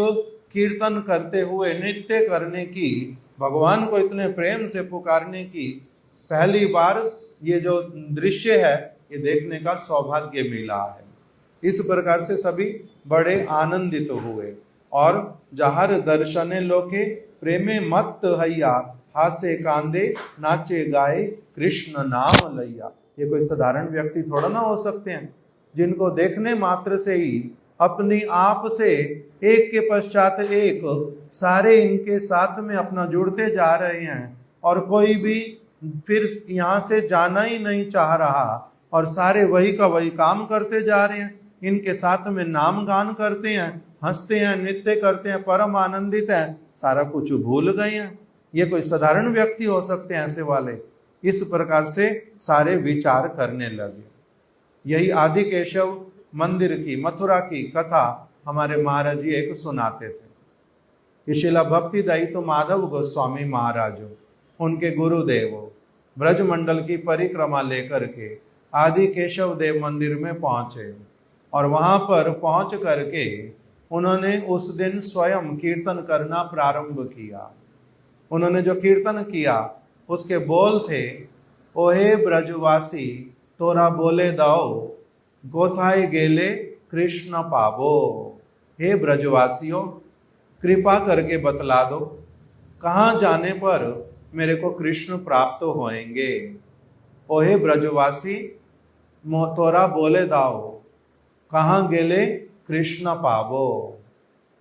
कीर्तन करते हुए नृत्य करने की, भगवान को इतने प्रेम से पुकारने की पहली बार ये जो दृश्य है ये देखने का सौभाग्य मिला है। इस प्रकार से सभी बड़े आनंदित हुए। और जहर दर्शने लोके प्रेमे मत हैया, हासे कांदे नाचे गाए कृष्ण नाम लैया। ये कोई साधारण व्यक्ति थोड़ा ना हो सकते हैं, जिनको देखने मात्र से ही अपनी आप से एक के पश्चात एक सारे इनके साथ में अपना जुड़ते जा रहे हैं और कोई भी फिर यहाँ से जाना ही नहीं चाह रहा और सारे वही का वही काम करते जा रहे हैं। इनके साथ में नाम गान करते हैं, हंसते हैं, नृत्य करते हैं, परम आनंदित हैं, सारा कुछ भूल गए हैं। ये कोई साधारण व्यक्ति हो सकते हैं ऐसे वाले? इस प्रकार से सारे विचार करने लगे। यही आदि केशव मंदिर की, मथुरा की कथा हमारे महाराज जी एक सुनाते थे। शिला भक्ति दयित माधव गोस्वामी महाराज, उनके गुरुदेव ब्रजमंडल की परिक्रमा लेकर के आदि केशव देव मंदिर में पहुंचे और वहां पर पहुंच करके उन्होंने उस दिन स्वयं कीर्तन करना प्रारंभ किया। उन्होंने जो कीर्तन किया उसके बोल थे, ओहे ब्रजवासी तोरा बोले दाओ, गोथाए गेले कृष्ण पाबो। हे ब्रजवासियों, कृपा करके बतला दो कहाँ जाने पर मेरे को कृष्ण प्राप्त होएंगे। ओहे ब्रजवासी तोरा बोले दाओ, कहाँ गेले कृष्ण पाबो।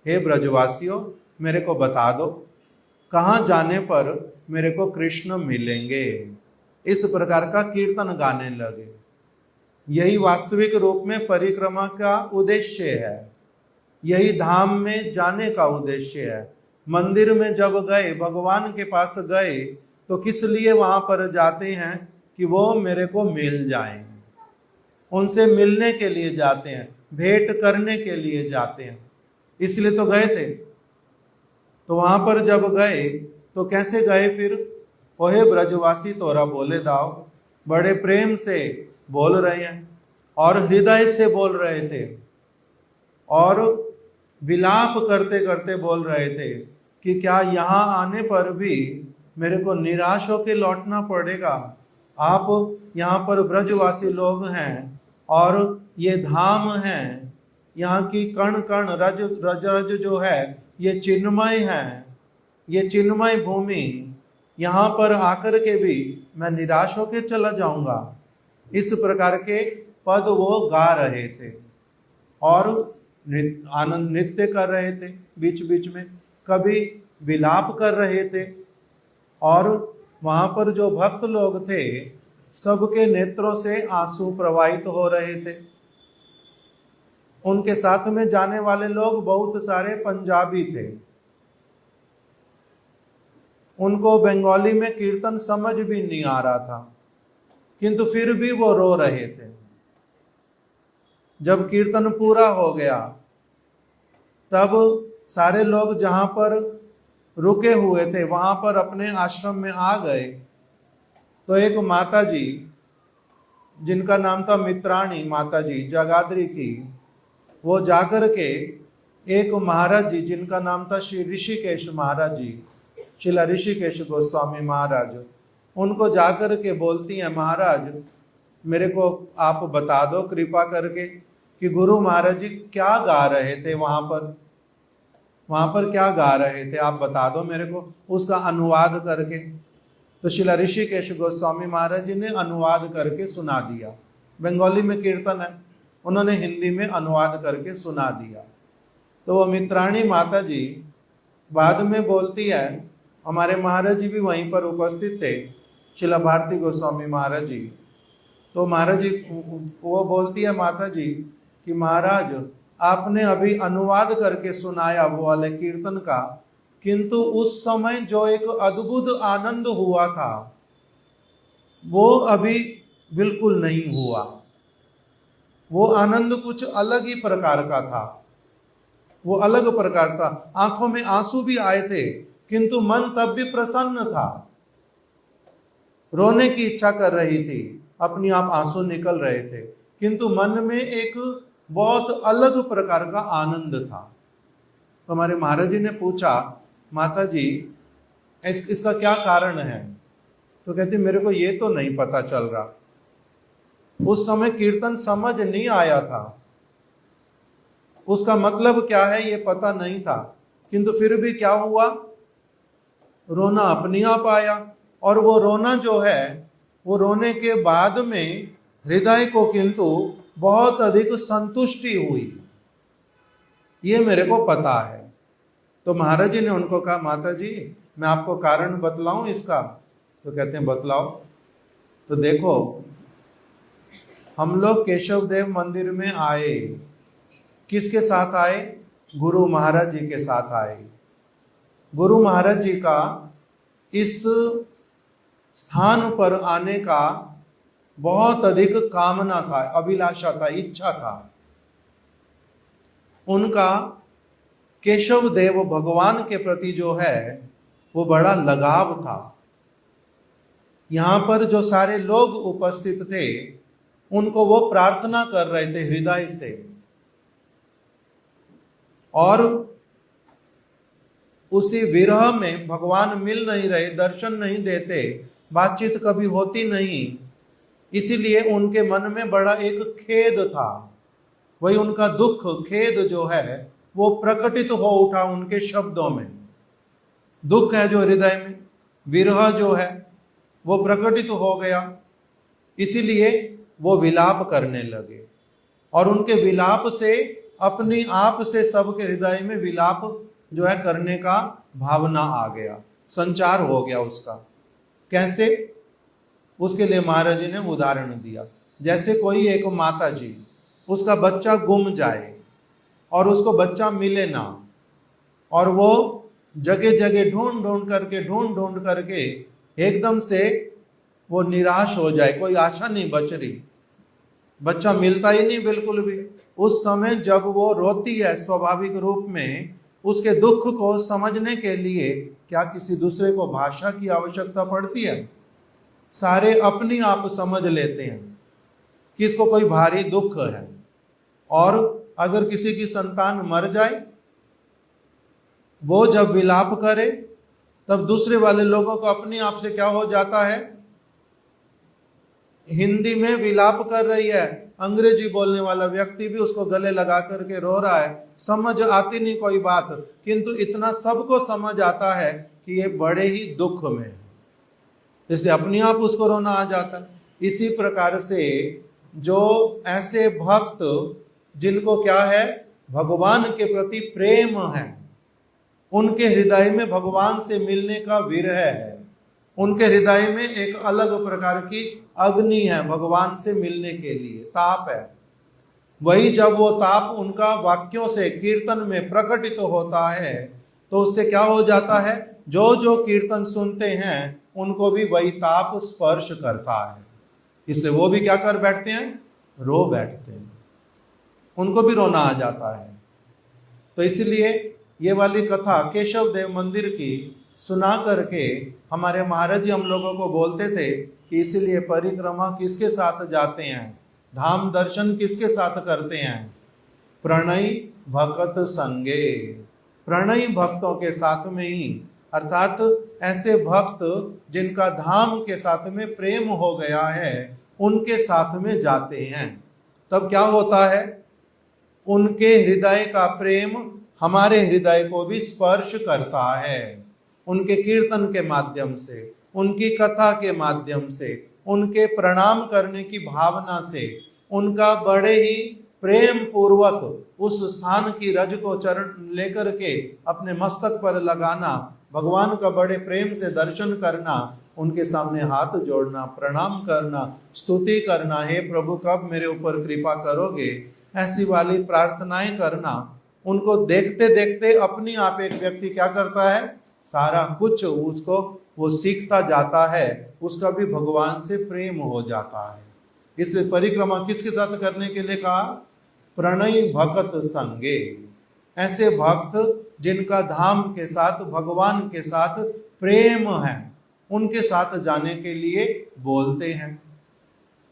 हे ब्रजवासियों, मेरे को बता दो कहाँ जाने पर मेरे को कृष्ण मिलेंगे। इस प्रकार का कीर्तन गाने लगे। यही वास्तविक रूप में परिक्रमा का उद्देश्य है, यही धाम में जाने का उद्देश्य है। मंदिर में जब गए, भगवान के पास गए, तो किस लिए वहां पर जाते हैं? कि वो मेरे को मिल जाएं, उनसे मिलने के लिए जाते हैं, भेंट करने के लिए जाते हैं, इसलिए तो गए थे। तो वहां पर जब गए तो कैसे गए फिर? ओहे ब्रजवासी तोरा बोले दाओ, बड़े प्रेम से बोल रहे हैं और हृदय से बोल रहे थे और विलाप करते करते बोल रहे थे कि क्या यहाँ आने पर भी मेरे को निराश होकर लौटना पड़ेगा? आप यहाँ पर ब्रजवासी लोग हैं और ये धाम हैं, यहाँ की कण कण रज रज रज जो है ये चिन्मय है, ये चिन्मय भूमि, यहाँ पर आकर के भी मैं निराश होकर चला जाऊंगा। इस प्रकार के पद वो गा रहे थे और आनंद नृत्य कर रहे थे, बीच बीच में कभी विलाप कर रहे थे। और वहां पर जो भक्त लोग थे सबके नेत्रों से आंसू प्रवाहित हो रहे थे। उनके साथ में जाने वाले लोग बहुत सारे पंजाबी थे, उनको बंगाली में कीर्तन समझ भी नहीं आ रहा था, किंतु फिर भी वो रो रहे थे। जब कीर्तन पूरा हो गया तब सारे लोग जहां पर रुके हुए थे वहां पर अपने आश्रम में आ गए। तो एक माता जी जिनका नाम था मित्राणी माता जी जगाधरी की, वो जाकर के एक महाराज जी जिनका नाम था श्री ऋषिकेश महाराज जी, श्रीला ऋषिकेश गोस्वामी महाराज, उनको जाकर के बोलती हैं, महाराज मेरे को आप बता दो कृपा करके कि गुरु महाराज जी क्या गा रहे थे वहां पर क्या गा रहे थे, आप बता दो मेरे को उसका अनुवाद करके। तो श्रीला ऋषिकेश गोस्वामी महाराज जी ने अनुवाद करके सुना दिया। बंगाली में कीर्तन है, उन्होंने हिंदी में अनुवाद करके सुना दिया। तो वो मित्राणी माता जी बाद में बोलती है, हमारे महाराज जी भी वहीं पर उपस्थित थे, श्रीला भारती गोस्वामी महाराज जी। तो महाराज जी वो बोलती है माता जी कि महाराज आपने अभी अनुवाद करके सुनाया वो वाले कीर्तन का, किंतु उस समय जो एक अद्भुत आनंद हुआ था वो अभी बिल्कुल नहीं हुआ। वो आनंद कुछ अलग ही प्रकार का था, वो अलग प्रकार था। आंखों में आंसू भी आए थे किंतु मन तब भी प्रसन्न था। रोने की इच्छा कर रही थी, अपनी आप आंसू निकल रहे थे, किंतु मन में एक बहुत अलग प्रकार का आनंद था। तो हमारे महाराज जी ने पूछा, माता जी इसका क्या कारण है? तो कहती मेरे को ये तो नहीं पता चल रहा, उस समय कीर्तन समझ नहीं आया था, उसका मतलब क्या है ये पता नहीं था, किंतु फिर भी क्या हुआ, रोना अपने आप आया। और वो रोना जो है वो रोने के बाद में हृदय को किंतु बहुत अधिक संतुष्टि हुई, ये मेरे को पता है। तो महाराज जी ने उनको कहा, माता जी मैं आपको कारण बतलाऊं इसका? तो कहते हैं बतलाओ। तो देखो हम लोग केशव देव मंदिर में आए, किसके साथ आए? गुरु महाराज जी के साथ आए। गुरु महाराज जी का इस स्थान पर आने का बहुत अधिक कामना था, अभिलाषा था, इच्छा था। उनका केशव देव भगवान के प्रति जो है वो बड़ा लगाव था। यहां पर जो सारे लोग उपस्थित थे उनको वो प्रार्थना कर रहे थे हृदय से, और उसी विरह में भगवान मिल नहीं रहे, दर्शन नहीं देते, बातचीत कभी होती नहीं, इसीलिए उनके मन में बड़ा एक खेद था। वही उनका दुख, खेद जो है वो प्रकटित हो उठा उनके शब्दों में। दुख है जो हृदय में, विरह जो है वो प्रकटित हो गया, इसीलिए वो विलाप करने लगे। और उनके विलाप से अपने आप से सबके हृदय में विलाप जो है करने का भावना आ गया, संचार हो गया उसका। कैसे? उसके लिए महाराज जी ने उदाहरण दिया, जैसे कोई एक माता जी, उसका बच्चा गुम जाए और उसको बच्चा मिले ना, और वो जगह जगह ढूंढ ढूंढ करके एकदम से वो निराश हो जाए, कोई आशा नहीं बच रही, बच्चा मिलता ही नहीं बिल्कुल भी। उस समय जब वो रोती है स्वाभाविक रूप में, उसके दुख को समझने के लिए क्या किसी दूसरे को भाषा की आवश्यकता पड़ती है? सारे अपनी आप समझ लेते हैं कि इसको कोई भारी दुख है। और अगर किसी की संतान मर जाए, वो जब विलाप करे तब दूसरे वाले लोगों को अपने आप से क्या हो जाता है, हिंदी में विलाप कर रही है, अंग्रेजी बोलने वाला व्यक्ति भी उसको गले लगा करके रो रहा है। समझ आती नहीं कोई बात, किंतु इतना सबको समझ आता है कि ये बड़े ही दुख में है, इसलिए अपने आप उसको रोना आ जाता है। इसी प्रकार से जो ऐसे भक्त जिनको क्या है, भगवान के प्रति प्रेम है, उनके हृदय में भगवान से मिलने का विरह है, उनके हृदय में एक अलग प्रकार की अग्नि है भगवान से मिलने के लिए, ताप है। वही जब वो ताप उनका वाक्यों से कीर्तन में प्रकटित होता है तो उससे क्या हो जाता है, जो जो कीर्तन सुनते हैं उनको भी वही ताप स्पर्श करता है, इसलिए वो भी क्या कर बैठते हैं, रो बैठते हैं, उनको भी रोना आ जाता है। तो इसलिए ये वाली कथा केशव देव मंदिर की सुना करके हमारे महाराज जी हम लोगों को बोलते थे कि इसलिए परिक्रमा किसके साथ जाते हैं, धाम दर्शन किसके साथ करते हैं, प्रणयी भक्त संगे, प्रणयी भक्तों के साथ में ही, अर्थात ऐसे भक्त जिनका धाम के साथ में प्रेम हो गया है उनके साथ में जाते हैं। तब क्या होता है, उनके हृदय का प्रेम हमारे हृदय को भी स्पर्श करता है, उनके कीर्तन के माध्यम से, उनकी कथा के माध्यम से, उनके प्रणाम करने की भावना से, उनका बड़े ही प्रेम पूर्वक उस स्थान की रज को चरण लेकर के अपने मस्तक पर लगाना, भगवान का बड़े प्रेम से दर्शन करना, उनके सामने हाथ जोड़ना, प्रणाम करना, स्तुति करना, हे प्रभु कब मेरे ऊपर कृपा करोगे, ऐसी वाली प्रार्थनाएं करना। उनको देखते देखते अपनी आप एक व्यक्ति क्या करता है, सारा कुछ उसको वो सीखता जाता है, उसका भी भगवान से प्रेम हो जाता है। इसलिए परिक्रमा किसके साथ करने के लिए कहा, प्रणयी भक्त संगे, ऐसे भक्त जिनका धाम के साथ, भगवान के साथ प्रेम है, उनके साथ जाने के लिए बोलते हैं।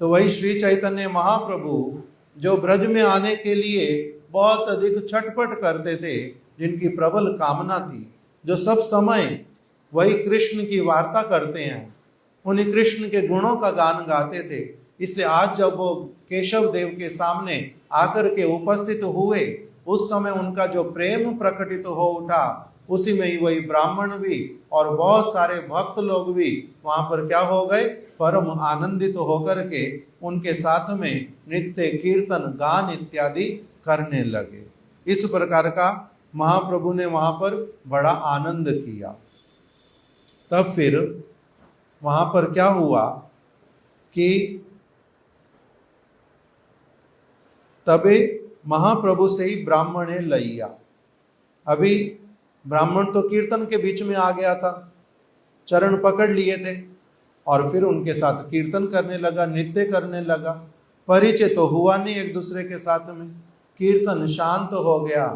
तो वही श्री चैतन्य महाप्रभु जो ब्रज में आने के लिए बहुत अधिक छटपट करते थे, जिनकी प्रबल कामना थी, जो सब समय वही कृष्ण की वार्ता करते हैं, उन्हीं कृष्ण के गुणों का गान गाते थे। इसलिए आज जब वो केशव देव के सामने आकर के उपस्थित हुए, उस समय उनका जो प्रेम प्रकटित हो उठा, उसी में ही वही ब्राह्मण भी और बहुत सारे भक्त लोग भी वहां पर क्या हो गए, परम आनंदित होकर के उनके साथ में नृत्य कीर्तन गान इत्यादि करने लगे। इस प्रकार का महाप्रभु ने वहां पर बड़ा आनंद किया। तब फिर वहां पर क्या हुआ कि तबे महाप्रभु से ही ब्राह्मण ने लैया। अभी ब्राह्मण तो कीर्तन के बीच में आ गया था, चरण पकड़ लिए थे और फिर उनके साथ कीर्तन करने लगा, नृत्य करने लगा। परिचय तो हुआ नहीं एक दूसरे के साथ में, कीर्तन शांत हो गया।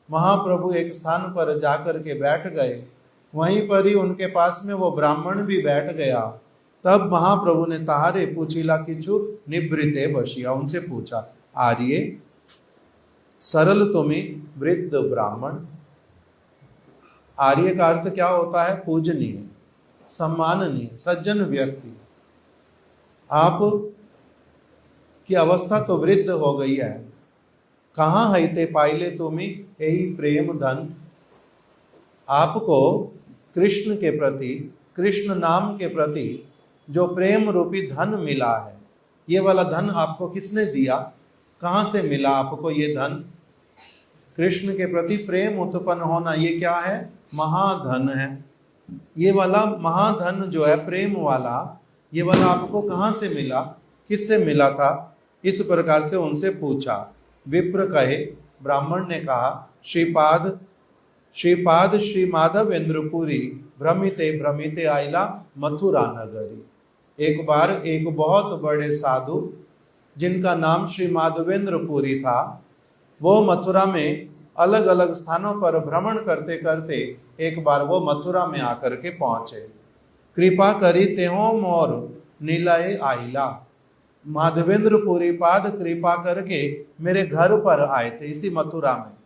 महाप्रभु एक स्थान पर जाकर के बैठ गए, वहीं पर ही उनके पास में वो ब्राह्मण भी बैठ गया। तब महाप्रभु ने ताहारे पूछिला किचु निवृत्ते बशिया, उनसे पूछा, आर्य सरल तुम्हें वृद्ध ब्राह्मण। आर्य का अर्थ क्या होता है, पूजनीय, सम्माननीय, सज्जन व्यक्ति। आप की अवस्था तो वृद्ध हो गई है, कहाँ है ते पाइले तुम्हें यही प्रेम धन। आपको कृष्ण के प्रति, कृष्ण नाम के प्रति जो प्रेम रूपी धन मिला है, ये वाला धन आपको किसने दिया, कहाँ से मिला आपको ये धन। कृष्ण के प्रति प्रेम उत्पन्न होना, ये क्या है, महाधन है। ये वाला महाधन जो है प्रेम वाला, ये वाला आपको कहाँ से मिला, किससे मिला था। इस प्रकार से उनसे पूछा। विप्र कहे, ब्राह्मण ने कहा, श्रीपाद श्रीपाद श्री माधवेंद्रपुरी भ्रमिते भ्रमिते आइला मथुरा नगरी। एक बार एक बहुत बड़े साधु जिनका नाम श्री माधवेंद्रपुरी था, वो मथुरा में अलग अलग स्थानों पर भ्रमण करते करते एक बार वो मथुरा में आकर के पहुंचे। कृपा करी तेहो मोर नीलाए आइला। माधवेंद्रपुरी पाद कृपा करके मेरे घर पर आए थे, इसी मथुरा में।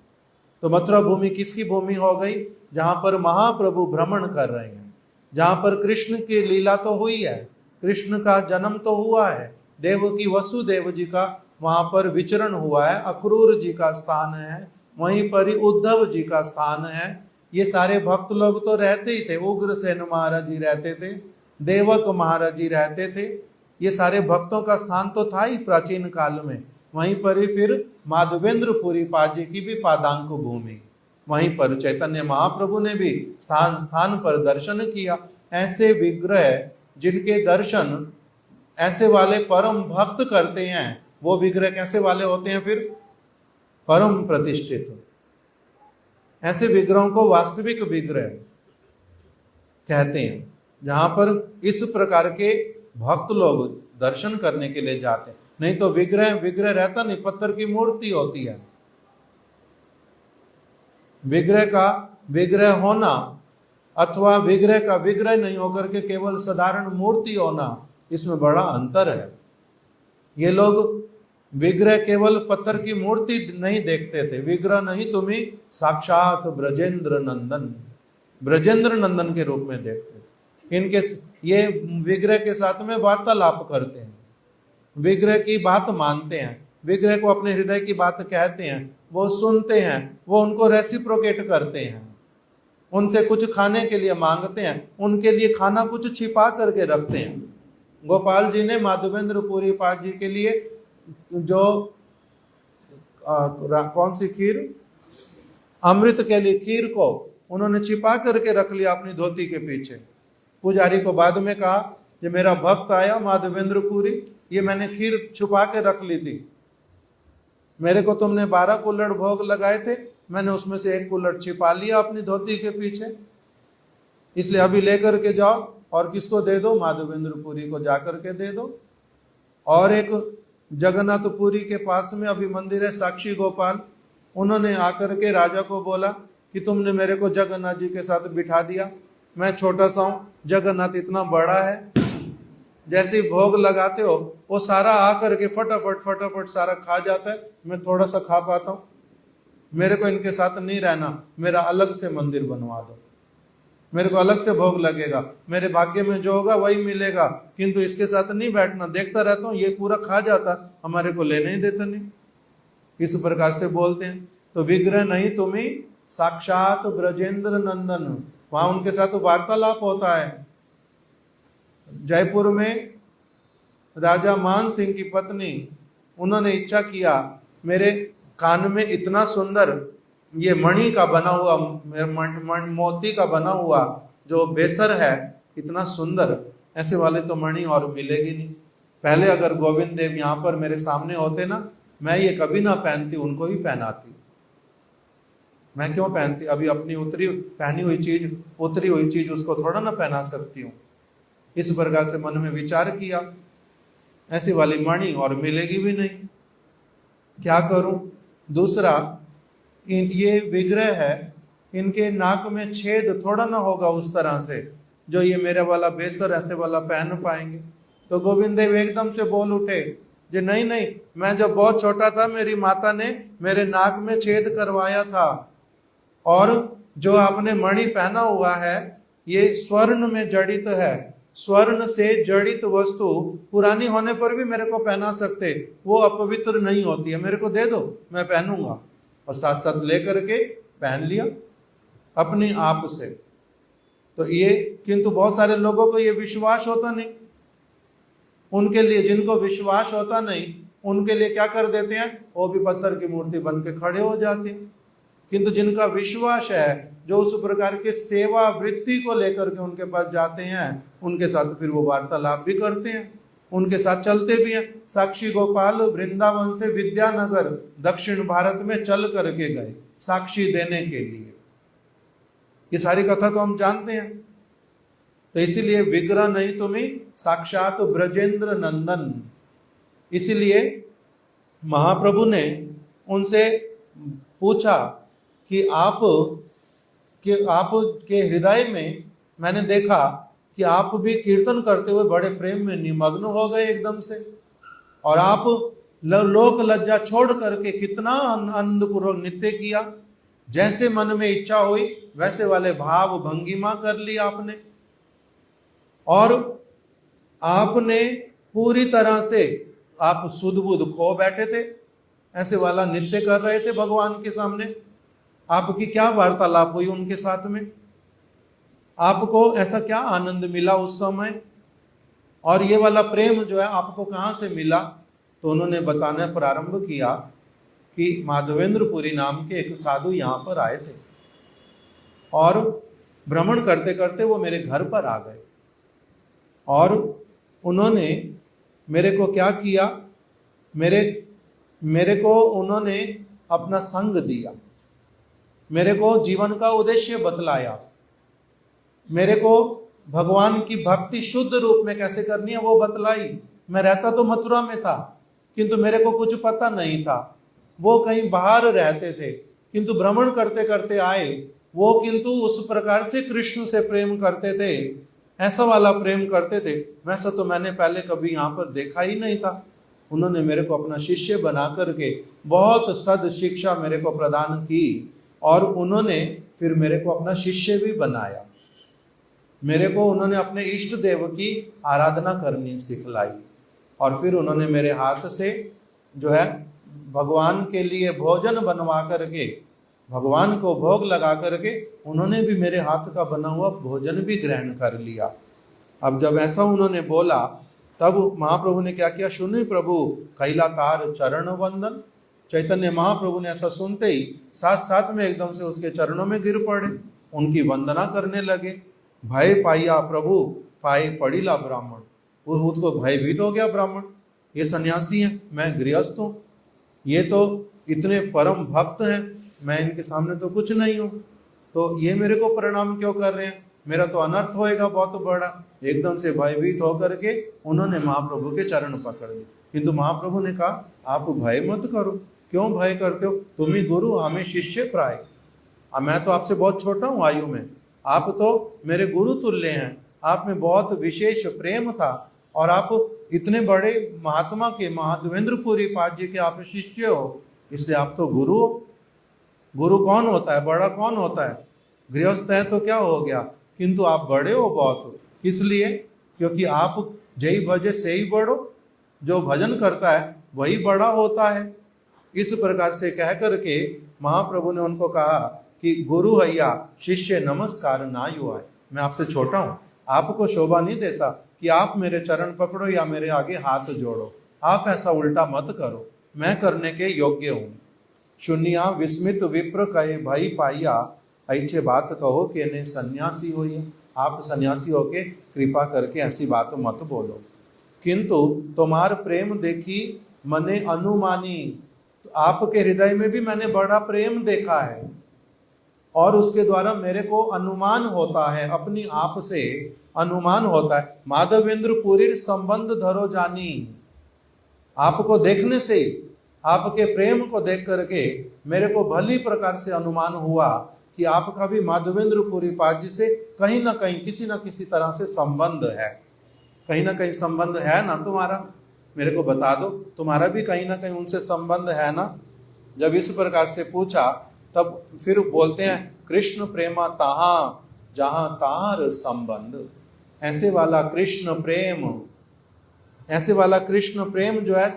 तो मथुरा भूमि किसकी भूमि हो गई, जहां पर महाप्रभु भ्रमण कर रहे हैं, जहां पर कृष्ण की लीला तो हुई है, कृष्ण का जन्म तो हुआ है, देवकी वसुदेव जी का वहां पर विचरण हुआ है, अक्रूर जी का स्थान है, वहीं पर ही उद्धव जी का स्थान है। ये सारे भक्त लोग तो रहते ही थे, उग्रसेन महाराज जी रहते थे, देवक महाराज जी रहते थे, ये सारे भक्तों का स्थान तो था ही प्राचीन काल में। वहीं पर ही फिर माधवेंद्रपुरी पाजी की भी पादांक भूमि, वहीं पर चैतन्य महाप्रभु ने भी स्थान स्थान पर दर्शन किया। ऐसे विग्रह जिनके दर्शन ऐसे वाले परम भक्त करते हैं, वो विग्रह कैसे वाले होते हैं? फिर परम प्रतिष्ठित। ऐसे विग्रहों को वास्तविक विग्रह कहते हैं, जहां पर इस प्रकार के भक्त लोग दर्शन करने के लिए जाते हैं। नहीं तो विग्रह विग्रह रहता नहीं, पत्थर की मूर्ति होती है। विग्रह का विग्रह होना अथवा विग्रह का विग्रह नहीं होकर के केवल साधारण मूर्ति होना, इसमें बड़ा अंतर है। ये लोग विग्रह केवल पत्थर की मूर्ति नहीं देखते थे, विग्रह नहीं तुम्हें साक्षात ब्रजेंद्र नंदन, ब्रजेंद्र नंदन के रूप में देखते। इनके ये विग्रह के साथ में वार्तालाप करते हैं, विग्रह की बात मानते हैं, विग्रह को अपने हृदय की बात कहते हैं, वो सुनते हैं, वो उनको रेसिप्रोकेट करते हैं, उनसे कुछ खाने के लिए मांगते हैं, उनके लिए खाना कुछ छिपा करके रखते हैं। गोपाल जी ने माधवेंद्रपुरी पाद जी के लिए जो कौन सी खीर, अमृत के लिए खीर को उन्होंने छिपा करके रख लिया अपनी धोती के पीछे। पुजारी को बाद में कहा, ये मेरा भक्त आया माधवेंद्रपुरी, ये मैंने खीर छुपा के रख ली थी, मेरे को तुमने 12 कुल्हड़ भोग लगाए थे, मैंने उसमें से 1 कुल्हड़ छिपा लिया अपनी धोती के पीछे, इसलिए अभी लेकर के जाओ और किसको दे दो? माधवेंद्रपुरी को जाकर के दे दो। और एक जगन्नाथपुरी के पास में अभी मंदिर है साक्षी गोपाल, उन्होंने आकर के राजा को बोला कि तुमने मेरे को जगन्नाथ जी के साथ बिठा दिया, मैं छोटा सा हूँ, जगन्नाथ इतना बड़ा है, जैसे ही भोग लगाते हो वो सारा आकर के फटाफट फटाफट सारा खा जाता है, मैं थोड़ा सा खा पाता हूँ, मेरे को इनके साथ नहीं रहना, मेरा अलग से मंदिर बनवा दो, मेरे को अलग से भोग लगेगा, मेरे भाग्य में जो होगा वही मिलेगा, किंतु इसके साथ नहीं बैठना, देखता रहता हूँ ये पूरा खा जाता, हमारे को लेने ही देता नहीं। इस प्रकार से बोलते हैं। तो विग्रह नहीं तुम्हें साक्षात ब्रजेंद्र नंदन, वहां उनके साथ वार्तालाप होता है। जयपुर में राजा मान सिंह की पत्नी, उन्होंने इच्छा किया मेरे कान में इतना सुंदर ये मणि का बना हुआ, मोती का बना हुआ जो बेसर है, इतना सुंदर, ऐसे वाले तो मणि और मिलेगी नहीं। पहले अगर गोविंद देव यहाँ पर मेरे सामने होते ना, मैं ये कभी ना पहनती, उनको ही पहनाती। मैं क्यों पहनती? अभी अपनी पहनी हुई चीज, उतरी हुई चीज उसको थोड़ा ना पहना सकती हूँ। इस प्रकार से मन में विचार किया, ऐसी वाली मणि और मिलेगी भी नहीं, क्या करूं? दूसरा, ये विग्रह है, इनके नाक में छेद थोड़ा ना होगा उस तरह से जो ये मेरे वाला बेसर ऐसे वाला पहन पाएंगे। तो गोविंद देव एकदम से बोल उठे, जे नहीं नहीं, मैं जब बहुत छोटा था मेरी माता ने मेरे नाक में छेद करवाया था, और जो आपने मणि पहना हुआ है ये स्वर्ण में जड़ित है, स्वर्ण से जड़ित वस्तु पुरानी होने पर भी मेरे को पहना सकते, वो अपवित्र नहीं होती है, मेरे को दे दो, मैं पहनूंगा। और साथ साथ लेकर के पहन लिया अपने आप से। तो ये, किंतु बहुत सारे लोगों को ये विश्वास होता नहीं, उनके लिए, जिनको विश्वास होता नहीं उनके लिए क्या कर देते हैं, वो भी पत्थर की मूर्ति बन के खड़े हो जाते हैं। किंतु जिनका विश्वास है, जो उस प्रकार के सेवा वृत्ति को लेकर के उनके पास जाते हैं, उनके साथ फिर वो वार्तालाप भी करते हैं, उनके साथ चलते भी हैं। साक्षी गोपाल वृंदावन से विद्यानगर दक्षिण भारत में चल करके गए साक्षी देने के लिए, ये सारी कथा तो हम जानते हैं। तो इसीलिए विग्रह नहीं तुम्हें साक्षात ब्रजेंद्र नंदन। इसीलिए महाप्रभु ने उनसे पूछा कि आप के हृदय में मैंने देखा कि आप भी कीर्तन करते हुए बड़े प्रेम में निमग्न हो गए एकदम से, और आप लोक लज्जा छोड़ करके कितना आनंदपूर्वक नृत्य किया, जैसे मन में इच्छा हुई वैसे वाले भाव भंगिमा कर ली आपने। और आपने पूरी तरह से आप सुध बुध खो बैठे थे, ऐसे वाला नृत्य कर रहे थे भगवान के सामने। आपकी क्या वार्तालाप हुई उनके साथ में? आपको ऐसा क्या आनंद मिला उस समय? और ये वाला प्रेम जो है आपको कहाँ से मिला? तो उन्होंने बताना प्रारंभ किया कि माधवेंद्रपुरी नाम के एक साधु यहाँ पर आए थे और भ्रमण करते करते वो मेरे घर पर आ गए और उन्होंने मेरे को क्या किया, मेरे को उन्होंने अपना संग दिया, मेरे को जीवन का उद्देश्य बतलाया, मेरे को भगवान की भक्ति शुद्ध रूप में कैसे करनी है वो बतलाई। मैं रहता तो मथुरा में था किंतु मेरे को कुछ पता नहीं था, वो कहीं बाहर रहते थे किंतु भ्रमण करते करते आए, वो किंतु उस प्रकार से कृष्ण से प्रेम करते थे, ऐसा वाला प्रेम करते थे, वैसा तो मैंने पहले कभी यहाँ पर देखा ही नहीं था। उन्होंने मेरे को अपना शिष्य बना करके बहुत सद शिक्षा मेरे को प्रदान की और उन्होंने फिर मेरे को अपना शिष्य भी बनाया। मेरे को उन्होंने अपने इष्ट देव की आराधना करनी सिखलाई और फिर उन्होंने मेरे हाथ से जो है भगवान के लिए भोजन बनवा करके, भगवान को भोग लगा करके उन्होंने भी मेरे हाथ का बना हुआ भोजन भी ग्रहण कर लिया। अब जब ऐसा उन्होंने बोला तब महाप्रभु ने क्या किया, सुनिए प्रभु कैला तार चरण वंदन। चैतन्य महाप्रभु ने ऐसा सुनते ही साथ साथ में एकदम से उसके चरणों में गिर पड़े, उनकी वंदना करने लगे। भय पाइया प्रभु पाए पड़ीला ब्राह्मण, वो तो भयभीत हो गया ब्राह्मण, ये सन्यासी हैं, मैं गृहस्थ हूँ, ये तो इतने परम भक्त हैं, मैं इनके सामने तो कुछ नहीं हूँ, तो ये मेरे को प्रणाम क्यों कर रहे हैं, मेरा तो अनर्थ होएगा बहुत बड़ा। एकदम से भयभीत होकर के उन्होंने महाप्रभु के चरण पकड़ लिए, किंतु महाप्रभु ने कहा आप भय मत करो, क्यों भय करते हो, तुम ही गुरु हमें शिष्य प्राय, मैं तो आपसे बहुत छोटा हूँ आयु में, आप तो मेरे गुरु तुल्य हैं, आप में बहुत विशेष प्रेम था और आप इतने बड़े महात्मा के माधवेंद्रपुरी पाद जी के आप शिष्य हो, इसलिए आप तो गुरु हो। गुरु कौन होता है, बड़ा कौन होता है, गृहस्थ है तो क्या हो गया, किंतु आप बड़े हो बहुत। किस लिए? क्योंकि आप जय भजे से ही बड़ो, जो भजन करता है वही बड़ा होता है। इस प्रकार से कह करके महाप्रभु ने उनको कहा कि गुरु हैया शिष्य नमस्कार ना युआए, मैं आपसे छोटा हूँ, आपको शोभा नहीं देता कि आप मेरे चरण पकड़ो या मेरे आगे हाथ जोड़ो, आप ऐसा उल्टा मत करो, मैं करने के योग्य हूँ। शून्या विस्मित विप्र कहे भाई पाइया, ऐसे बात कहो कि ने सन्यासी हो, आप सन्यासी होके कृपा करके ऐसी बात मत बोलो। किंतु तुम्हार प्रेम देखी मने अनुमानी, तो आपके हृदय में भी मैंने बड़ा प्रेम देखा है और उसके द्वारा मेरे को अनुमान होता है, अपनी आप से अनुमान होता है। माधवेंद्रपुरी संबंध धरो जानी, आपको देखने से, आपके प्रेम को देख करके मेरे को भली प्रकार से अनुमान हुआ कि आपका भी माधवेंद्रपुरी पाद जी से कहीं ना कहीं किसी न किसी तरह से संबंध है, कहीं ना कहीं संबंध है ना तुम्हारा, मेरे को बता दो, तुम्हारा भी कहीं ना कहीं उनसे संबंध है ना। जब इस प्रकार से पूछा तब फिर बोलते हैं कृष्ण प्रेमा ताहा जहां तार संबंध, ऐसे वाला कृष्ण प्रेम, ऐसे वाला कृष्ण प्रेम जो है,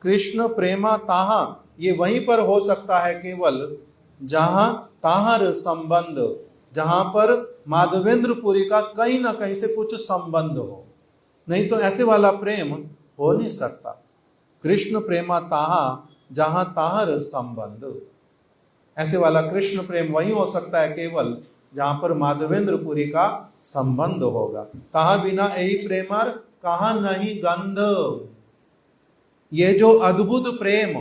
कृष्ण प्रेमा ताहा, ये वहीं पर हो सकता है केवल जहां ताहर संबंध, जहां पर माधवेंद्रपुरी का कहीं ना कहीं से कुछ संबंध हो, नहीं तो ऐसे वाला प्रेम हो नहीं सकता। कृष्ण प्रेमा ताहा जहां ताहर संबंध, ऐसे वाला कृष्ण प्रेम वही हो सकता है केवल जहां पर माधवेंद्रपुरी का संबंध होगा। ताहा बिना यही प्रेमर कहा नहीं गंध, ये जो अद्भुत प्रेम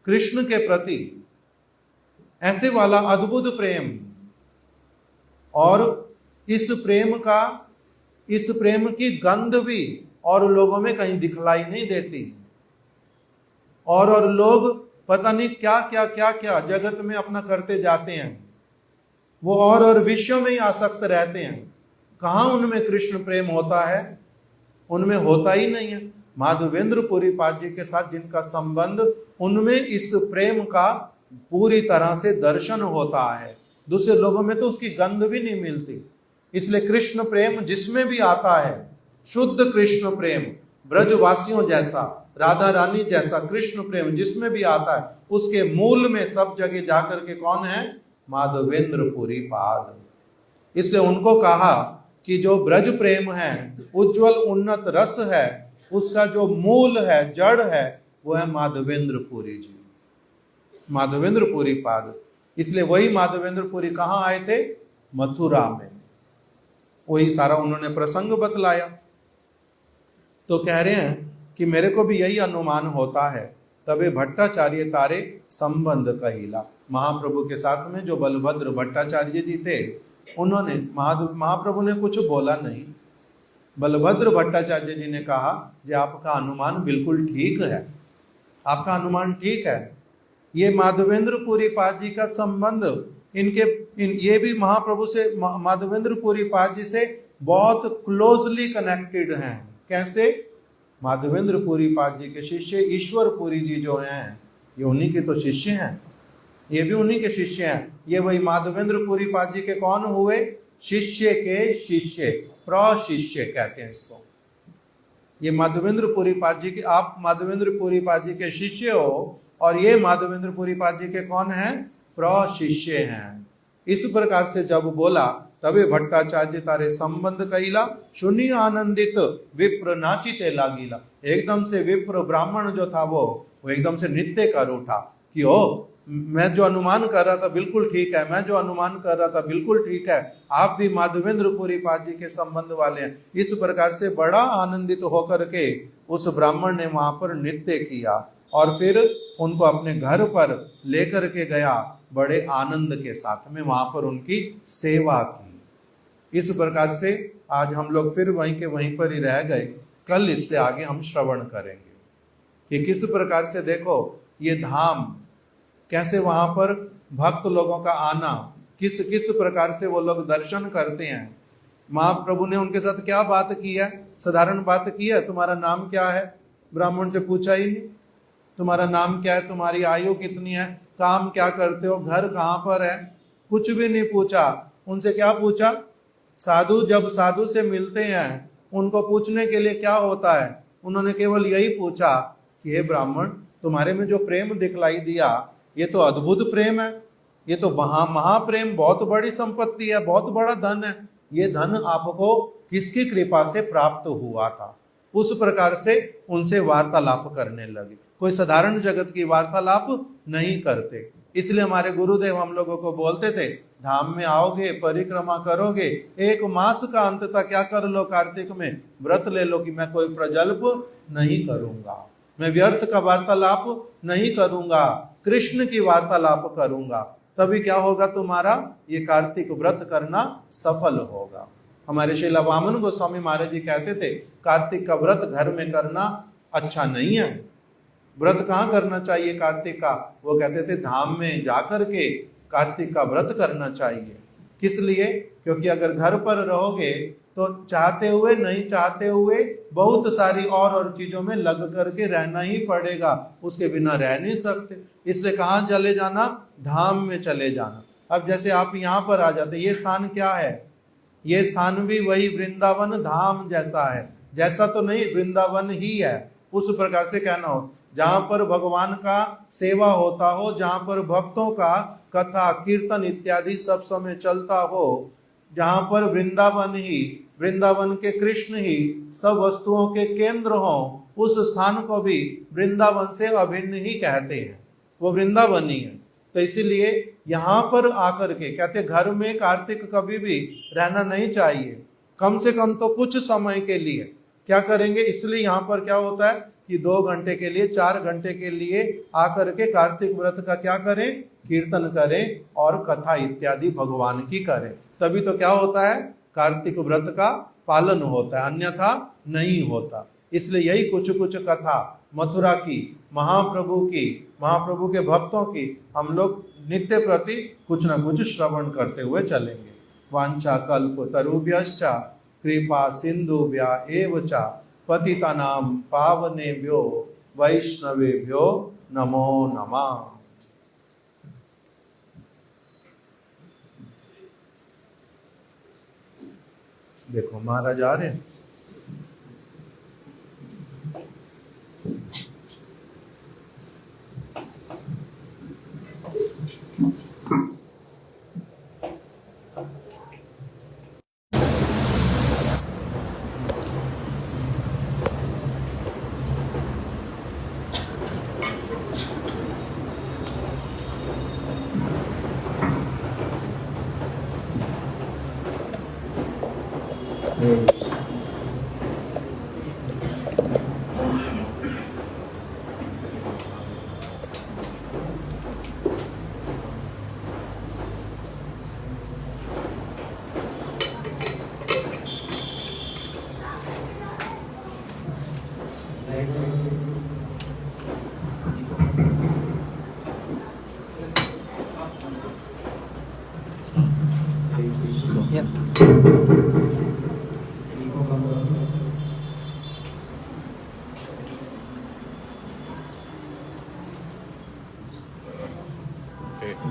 कृष्ण के प्रति, ऐसे वाला अद्भुत प्रेम, और इस प्रेम की गंध भी और लोगों में कहीं दिखलाई नहीं देती, और लोग पता नहीं क्या क्या क्या क्या जगत में अपना करते जाते हैं, वो और विषयों में ही आसक्त रहते हैं, कहाँ उनमें कृष्ण प्रेम होता है, उनमें होता ही नहीं है। माधवेंद्रपुरी पाद जी के साथ जिनका संबंध, उनमें इस प्रेम का पूरी तरह से दर्शन होता है, दूसरे लोगों में तो उसकी गंध भी नहीं मिलती। इसलिए कृष्ण प्रेम जिसमें भी आता है, शुद्ध कृष्ण प्रेम ब्रजवासियों जैसा, राधा रानी जैसा कृष्ण प्रेम जिसमें भी आता है, उसके मूल में सब जगह जाकर के कौन है? माधवेंद्र पुरी पाद। इसलिए उनको कहा कि जो ब्रज प्रेम है, उज्जवल उन्नत रस है, उसका जो मूल है, जड़ है, वो है माधवेंद्र पुरी जी, माधवेंद्र पुरी पाद। इसलिए वही माधवेंद्र पुरी कहाँ आए थे? मथुरा में। वही सारा उन्होंने प्रसंग बतलाया। तो कह रहे हैं कि मेरे को भी यही अनुमान होता है, तबे भट्टाचार्य तारे संबंध कहिला। महाप्रभु के साथ में जो बलभद्र भट्टाचार्य जी थे, उन्होंने महाप्रभु ने कुछ बोला नहीं। बलभद्र भट्टाचार्य जी ने कहा कि आपका अनुमान बिल्कुल ठीक है, आपका अनुमान ठीक है। ये माधवेंद्र पुरी पाद जी का संबंध ये भी महाप्रभु से, माधवेंद्र पुरी पाद जी से बहुत क्लोजली कनेक्टेड हैं। कैसे? माधवेंद्र पुरी पाद जी के शिष्य ईश्वर पुरी जी जो हैं, ये उन्हीं के तो शिष्य हैं, ये भी उन्हीं के शिष्य हैं। ये वही माधवेंद्र पुरी पाद जी के कौन हुए? शिष्य के शिष्य, प्रशिष्य कहते हैं इसको। ये माधवेंद्र पुरी पाद जी के, आप माधवेंद्र पुरी पाद जी के शिष्य हो, और ये माधवेंद्र पुरी पाद जी के कौन हैं? प्रशिष्य हैं। इस प्रकार से जब बोला, तबे भट्टाचार्य तारे संबंध कहिला, सुनी आनंदित विप्र नाचिते लागिला। एकदम से विप्र ब्राह्मण जो था वो एकदम से नृत्य कर उठा कि ओ, मैं जो अनुमान कर रहा था बिल्कुल ठीक है, मैं जो अनुमान कर रहा था बिल्कुल ठीक है, आप भी माधवेंद्र पुरी पाद जी के संबंध वाले हैं। इस प्रकार से बड़ा आनंदित होकर के उस ब्राह्मण ने वहां पर नृत्य किया और फिर उनको अपने घर पर लेकर के गया, बड़े आनंद के साथ में वहां पर उनकी सेवा की। इस प्रकार से आज हम लोग फिर वहीं के वहीं पर ही रह गए। कल इससे आगे हम श्रवण करेंगे कि किस प्रकार से, देखो ये धाम कैसे, वहां पर भक्त लोगों का आना, किस किस प्रकार से वो लोग दर्शन करते हैं। महाप्रभु ने उनके साथ क्या बात की है? साधारण बात की है, तुम्हारा नाम क्या है? ब्राह्मण से पूछा ही नहीं, तुम्हारा नाम क्या है, तुम्हारी आयु कितनी है, काम क्या करते हो, घर कहाँ पर है, कुछ भी नहीं पूछा। उनसे क्या पूछा? साधु जब साधु से मिलते हैं, उनको पूछने के लिए क्या होता है? उन्होंने केवल यही पूछा कि हे ब्राह्मण, तुम्हारे में जो प्रेम दिखलाई दिया, ये तो अद्भुत प्रेम है, ये तो महाप्रेम, बहुत बड़ी संपत्ति है, बहुत बड़ा धन है। ये धन आपको किसकी कृपा से प्राप्त हुआ था? उस प्रकार से उनसे वार्तालाप करने लगे। कोई साधारण जगत की वार्तालाप नहीं करते। इसलिए हमारे गुरुदेव हम लोगों को बोलते थे, धाम में आओगे, परिक्रमा करोगे, 1 मास का अंततः क्या कर लो? कार्तिक में व्रत ले लो कि मैं कोई प्रजल्प नहीं करूंगा, मैं व्यर्थ का वार्तालाप नहीं करूंगा, कृष्ण की वार्तालाप करूंगा। तभी क्या होगा? तुम्हारा ये कार्तिक व्रत करना सफल होगा। हमारे श्रीला वामन गोस्वामी महाराज जी कहते थे, कार्तिक का व्रत घर में करना अच्छा नहीं है। व्रत कहाँ करना चाहिए कार्तिक का? वो कहते थे धाम में जाकर के कार्तिक का व्रत करना चाहिए। किस लिए? क्योंकि अगर घर पर रहोगे तो चाहते हुए नहीं चाहते हुए बहुत सारी और चीजों में लग करके रहना ही पड़ेगा, उसके बिना रह नहीं सकते। इसलिए कहाँ चले जाना? धाम में चले जाना। अब जैसे आप यहाँ पर आ जाते, ये स्थान क्या है? ये स्थान भी वही वृंदावन धाम जैसा है, जैसा तो नहीं, वृंदावन ही है। उस प्रकार से कहना हो, जहाँ पर भगवान का सेवा होता हो, जहाँ पर भक्तों का कथा कीर्तन इत्यादि सब समय चलता हो, जहाँ पर वृंदावन ही, वृंदावन के कृष्ण ही सब वस्तुओं के केंद्र हो, उस स्थान को भी वृंदावन से अभिन्न ही कहते हैं, वो वृंदावन ही है। तो इसीलिए यहाँ पर आकर के कहते, घर में कार्तिक कभी भी रहना नहीं चाहिए, कम से कम तो कुछ समय के लिए। क्या करेंगे? इसलिए यहाँ पर क्या होता है कि 2 घंटे के लिए, 4 घंटे के लिए आकर के कार्तिक व्रत का क्या करें? कीर्तन करें और कथा इत्यादि भगवान की करें। तभी तो क्या होता है? कार्तिक व्रत का पालन होता है, अन्यथा नहीं होता। इसलिए यही कुछ कुछ कथा मथुरा की, महाप्रभु की, महाप्रभु के भक्तों की हम लोग नित्य प्रति कुछ न कुछ श्रवण करते हुए चलेंगे। वांछा कल्प तरुभ्यश्च कृपा सिंधुभ्या एव च पतितानां पावनेभ्यो वैष्णवेभ्यो नमो नमः। देखो महाराज आ रहे हैं।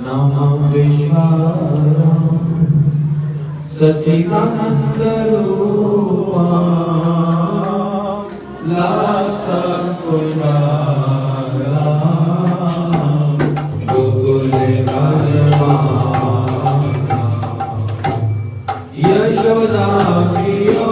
Namam Vishwaram Sachidananda Rupam Lasa Kundaram Gokule Rajamana Yashoda Priyo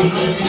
Hare